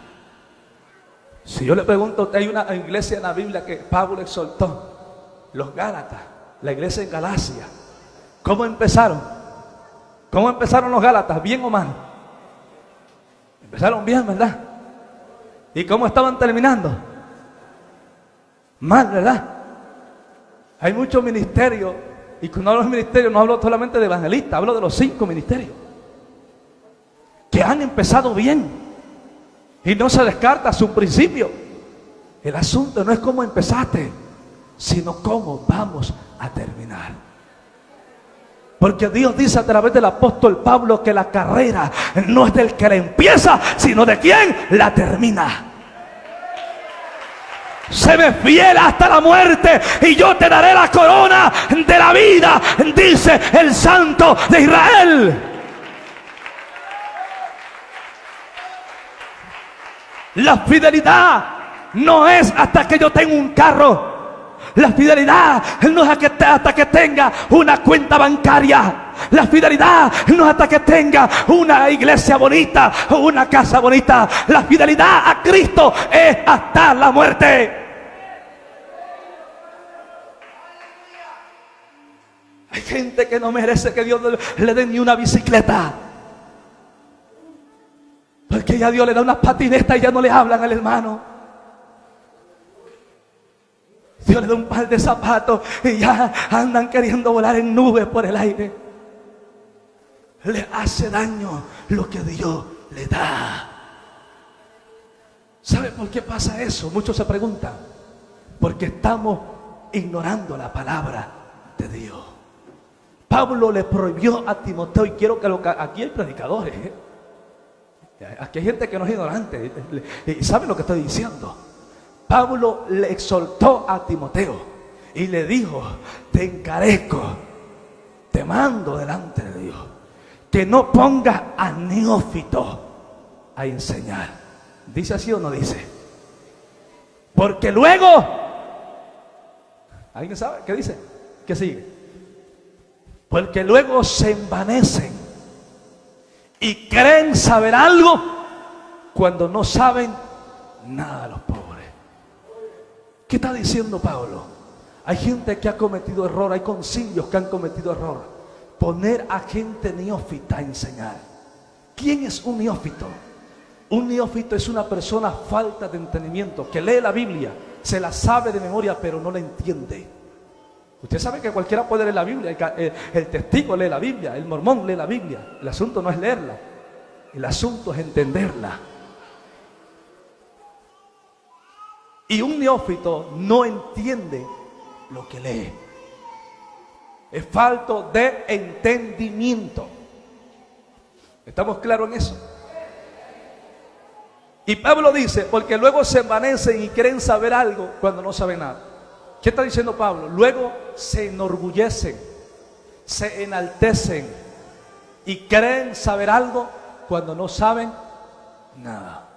Si yo le pregunto, hay una iglesia en la Biblia que Pablo exhortó, los Gálatas, la iglesia en Galacia. ¿Cómo empezaron? ¿Cómo empezaron los Gálatas? ¿Bien o mal? Empezaron bien, ¿verdad? ¿Y cómo estaban terminando? Mal, ¿verdad? Hay muchos ministerios, y cuando hablo de ministerios no hablo solamente de evangelistas, hablo de los 5 ministerios que han empezado bien y no se descarta su principio. El asunto no es cómo empezaste, sino cómo vamos a terminar. Porque Dios dice a través del apóstol Pablo que la carrera no es del que la empieza, sino de quien la termina. Séme fiel hasta la muerte y yo te daré la corona de la vida, dice el Santo de Israel. La fidelidad no es hasta que yo tenga un carro. La fidelidad no es hasta que tenga una cuenta bancaria. La fidelidad no es hasta que tenga una iglesia bonita o una casa bonita. La fidelidad a Cristo es hasta la muerte. Hay gente que no merece que Dios le dé ni una bicicleta, porque ya Dios le da unas patinetas y ya no le hablan al hermano. Dios le da un par de zapatos y ya andan queriendo volar en nubes por el aire. Le hace daño lo que Dios le da. ¿Sabe por qué pasa eso? Muchos se preguntan. Porque estamos ignorando la palabra de Dios. Pablo le prohibió a Timoteo, y quiero que aquí hay predicadores, aquí hay gente que no es ignorante y sabe lo que estoy diciendo. Pablo le exhortó a Timoteo y le dijo: te encarezco, te mando delante de Dios, que no pongas a neófito a enseñar. ¿Dice así o no dice? Porque luego, ¿alguien sabe qué dice? ¿Qué sigue? Porque luego se envanecen y creen saber algo cuando no saben nada de los pobres. ¿Qué está diciendo Pablo? Hay gente que ha cometido error, hay concilios que han cometido error. Poner a gente neófita a enseñar. ¿Quién es un neófito? Un neófito es una persona falta de entendimiento, que lee la Biblia, se la sabe de memoria, pero no la entiende. Usted sabe que cualquiera puede leer la Biblia, el testigo lee la Biblia, el mormón lee la Biblia. El asunto no es leerla, el asunto es entenderla. Y un neófito no entiende lo que lee. Es falto de entendimiento. ¿Estamos claros en eso? Y Pablo dice, porque luego se envanecen y creen saber algo cuando no saben nada. ¿Qué está diciendo Pablo? Luego se enorgullecen, se enaltecen y creen saber algo cuando no saben nada.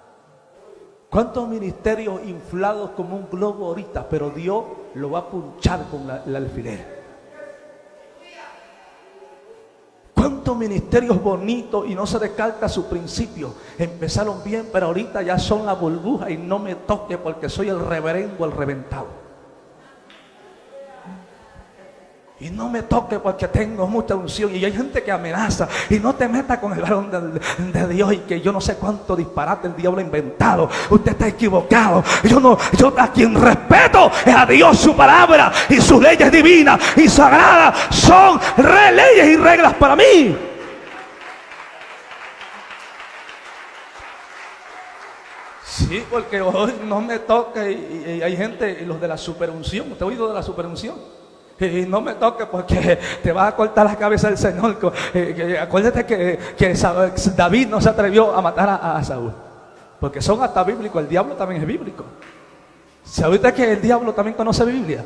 ¿Cuántos ministerios inflados como un globo ahorita? Pero Dios lo va a punchar con el alfiler. ¿Cuántos ministerios bonitos y no se descarta su principio? Empezaron bien, pero ahorita ya son la burbuja y no me toque porque soy el reverendo, el reventado. Y no me toque porque tengo mucha unción. Y hay gente que amenaza. Y no te metas con el varón de Dios. Y que yo no sé cuánto disparate el diablo ha inventado. Usted está equivocado. Yo a quien respeto es a Dios, su palabra. Y sus leyes divinas y sagradas son leyes y reglas para mí. Sí, porque hoy no me toca. Y hay gente, los de la superunción. ¿Usted ha oído de la superunción? Y no me toque porque te vas a cortar la cabeza del Señor. Acuérdate que David no se atrevió a matar a Saúl, porque son hasta bíblicos. El diablo también es bíblico. ¿Sabe usted que el diablo también conoce Biblia?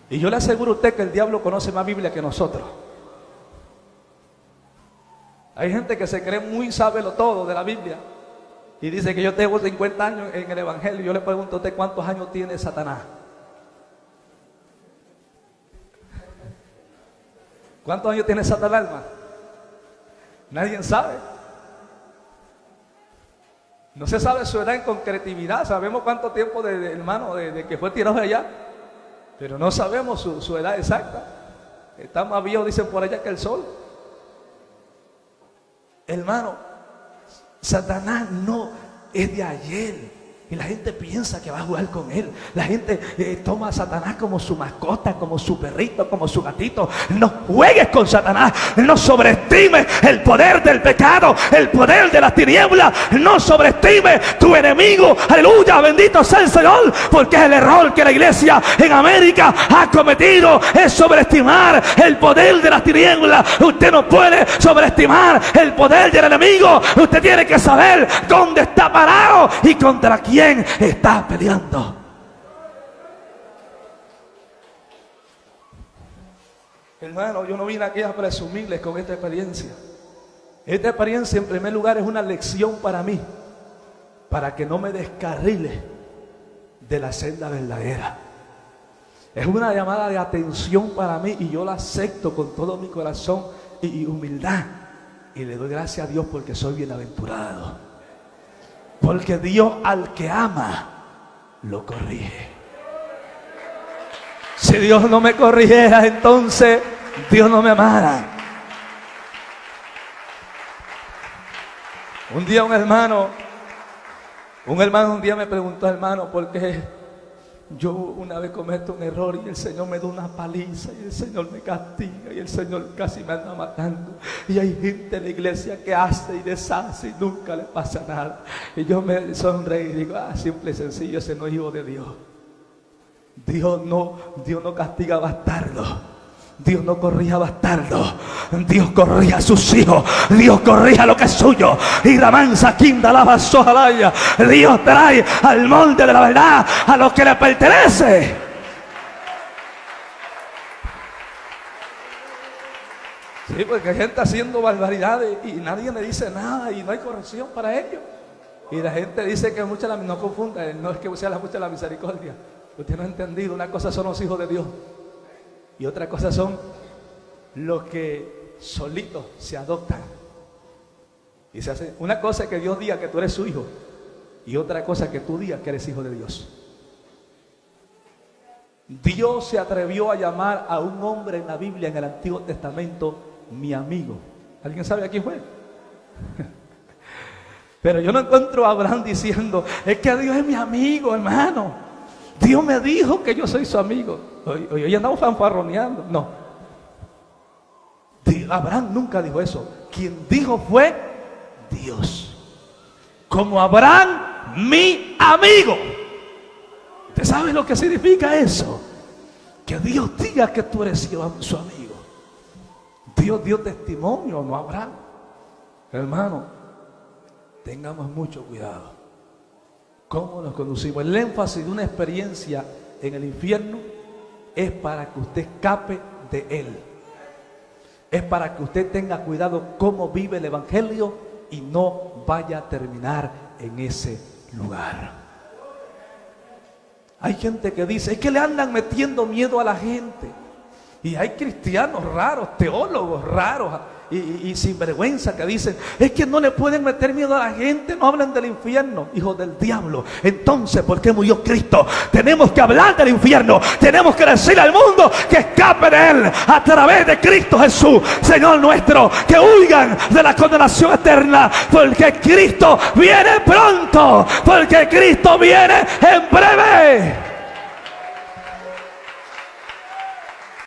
Y yo le aseguro a usted que el diablo conoce más Biblia que nosotros. Hay gente que se cree muy sábelo todo de la Biblia y dice que yo tengo 50 años en el evangelio. Yo le pregunto a usted cuántos años tiene Satanás. ¿Cuántos años tiene Satanás, hermano? Nadie sabe. No se sabe su edad en concretividad. Sabemos cuánto tiempo hermano, de que fue tirado allá, pero no sabemos su edad exacta. Está más viejo, dicen por allá, que el sol. Hermano, Satanás no es de ayer. Y la gente piensa que va a jugar con él. La gente toma a Satanás como su mascota, como su perrito, como su gatito. No juegues con Satanás. No sobreestimes el poder del pecado, el poder de las tinieblas. No sobreestimes tu enemigo. Aleluya, bendito sea el Señor. Porque es el error que la iglesia en América ha cometido, es sobreestimar el poder de las tinieblas. Usted no puede sobreestimar el poder del enemigo. Usted tiene que saber dónde está parado y contra quién está peleando. Hermano, yo no vine aquí a presumirles con esta experiencia. Esta experiencia, en primer lugar, es una lección para mí, para que no me descarrile de la senda verdadera. Es una llamada de atención para mí y yo la acepto con todo mi corazón y humildad. Y le doy gracias a Dios porque soy bienaventurado. Porque Dios al que ama, lo corrige. Si Dios no me corrigiera, entonces Dios no me amara. Un día un hermano un día me preguntó, hermano, ¿por qué yo una vez cometo un error y el Señor me da una paliza y el Señor me castiga y el Señor casi me anda matando? Y hay gente en la iglesia que hace y deshace y nunca le pasa nada. Y yo me sonreí y digo, simple y sencillo, ese no es hijo de Dios. Dios no castiga bastardos. Dios no corrija bastardos. Dios corrija a sus hijos. Dios corrija lo que es suyo. Y la mansa quinda lava sojalaya. Dios trae al molde de la verdad a los que le pertenece. Sí, porque hay gente haciendo barbaridades y nadie le dice nada y no hay corrección para ellos. Y la gente dice que mucha no confunda, no es que sea mucha la misericordia. Usted no ha entendido. Una cosa son los hijos de Dios y otra cosa son los que solitos se adoptan y se hacen. Una cosa es que Dios diga que tú eres su hijo y otra cosa es que tú digas que eres hijo de Dios. Dios se atrevió a llamar a un hombre en la Biblia, en el Antiguo Testamento, mi amigo. ¿Alguien sabe a quién fue? Pero yo no encuentro a Abraham diciendo, es que Dios es mi amigo, hermano. Dios me dijo que yo soy su amigo. Hoy andamos fanfarroneando. No. Abraham nunca dijo eso. Quien dijo fue Dios. Como Abraham, mi amigo. ¿Usted sabe lo que significa eso? Que Dios diga que tú eres su amigo. Dios dio testimonio, no Abraham. Hermano, tengamos mucho cuidado. ¿Cómo nos conducimos? El énfasis de una experiencia en el infierno es para que usted escape de él. Es para que usted tenga cuidado cómo vive el evangelio y no vaya a terminar en ese lugar. Hay gente que dice, es que le andan metiendo miedo a la gente. Y hay cristianos raros, teólogos raros y sinvergüenza que dicen, es que no le pueden meter miedo a la gente, no hablan del infierno, hijos del diablo. Entonces, ¿por qué murió Cristo? Tenemos que hablar del infierno, tenemos que decirle al mundo que escape de él a través de Cristo Jesús, Señor nuestro, que huyan de la condenación eterna, porque Cristo viene pronto, porque Cristo viene en breve.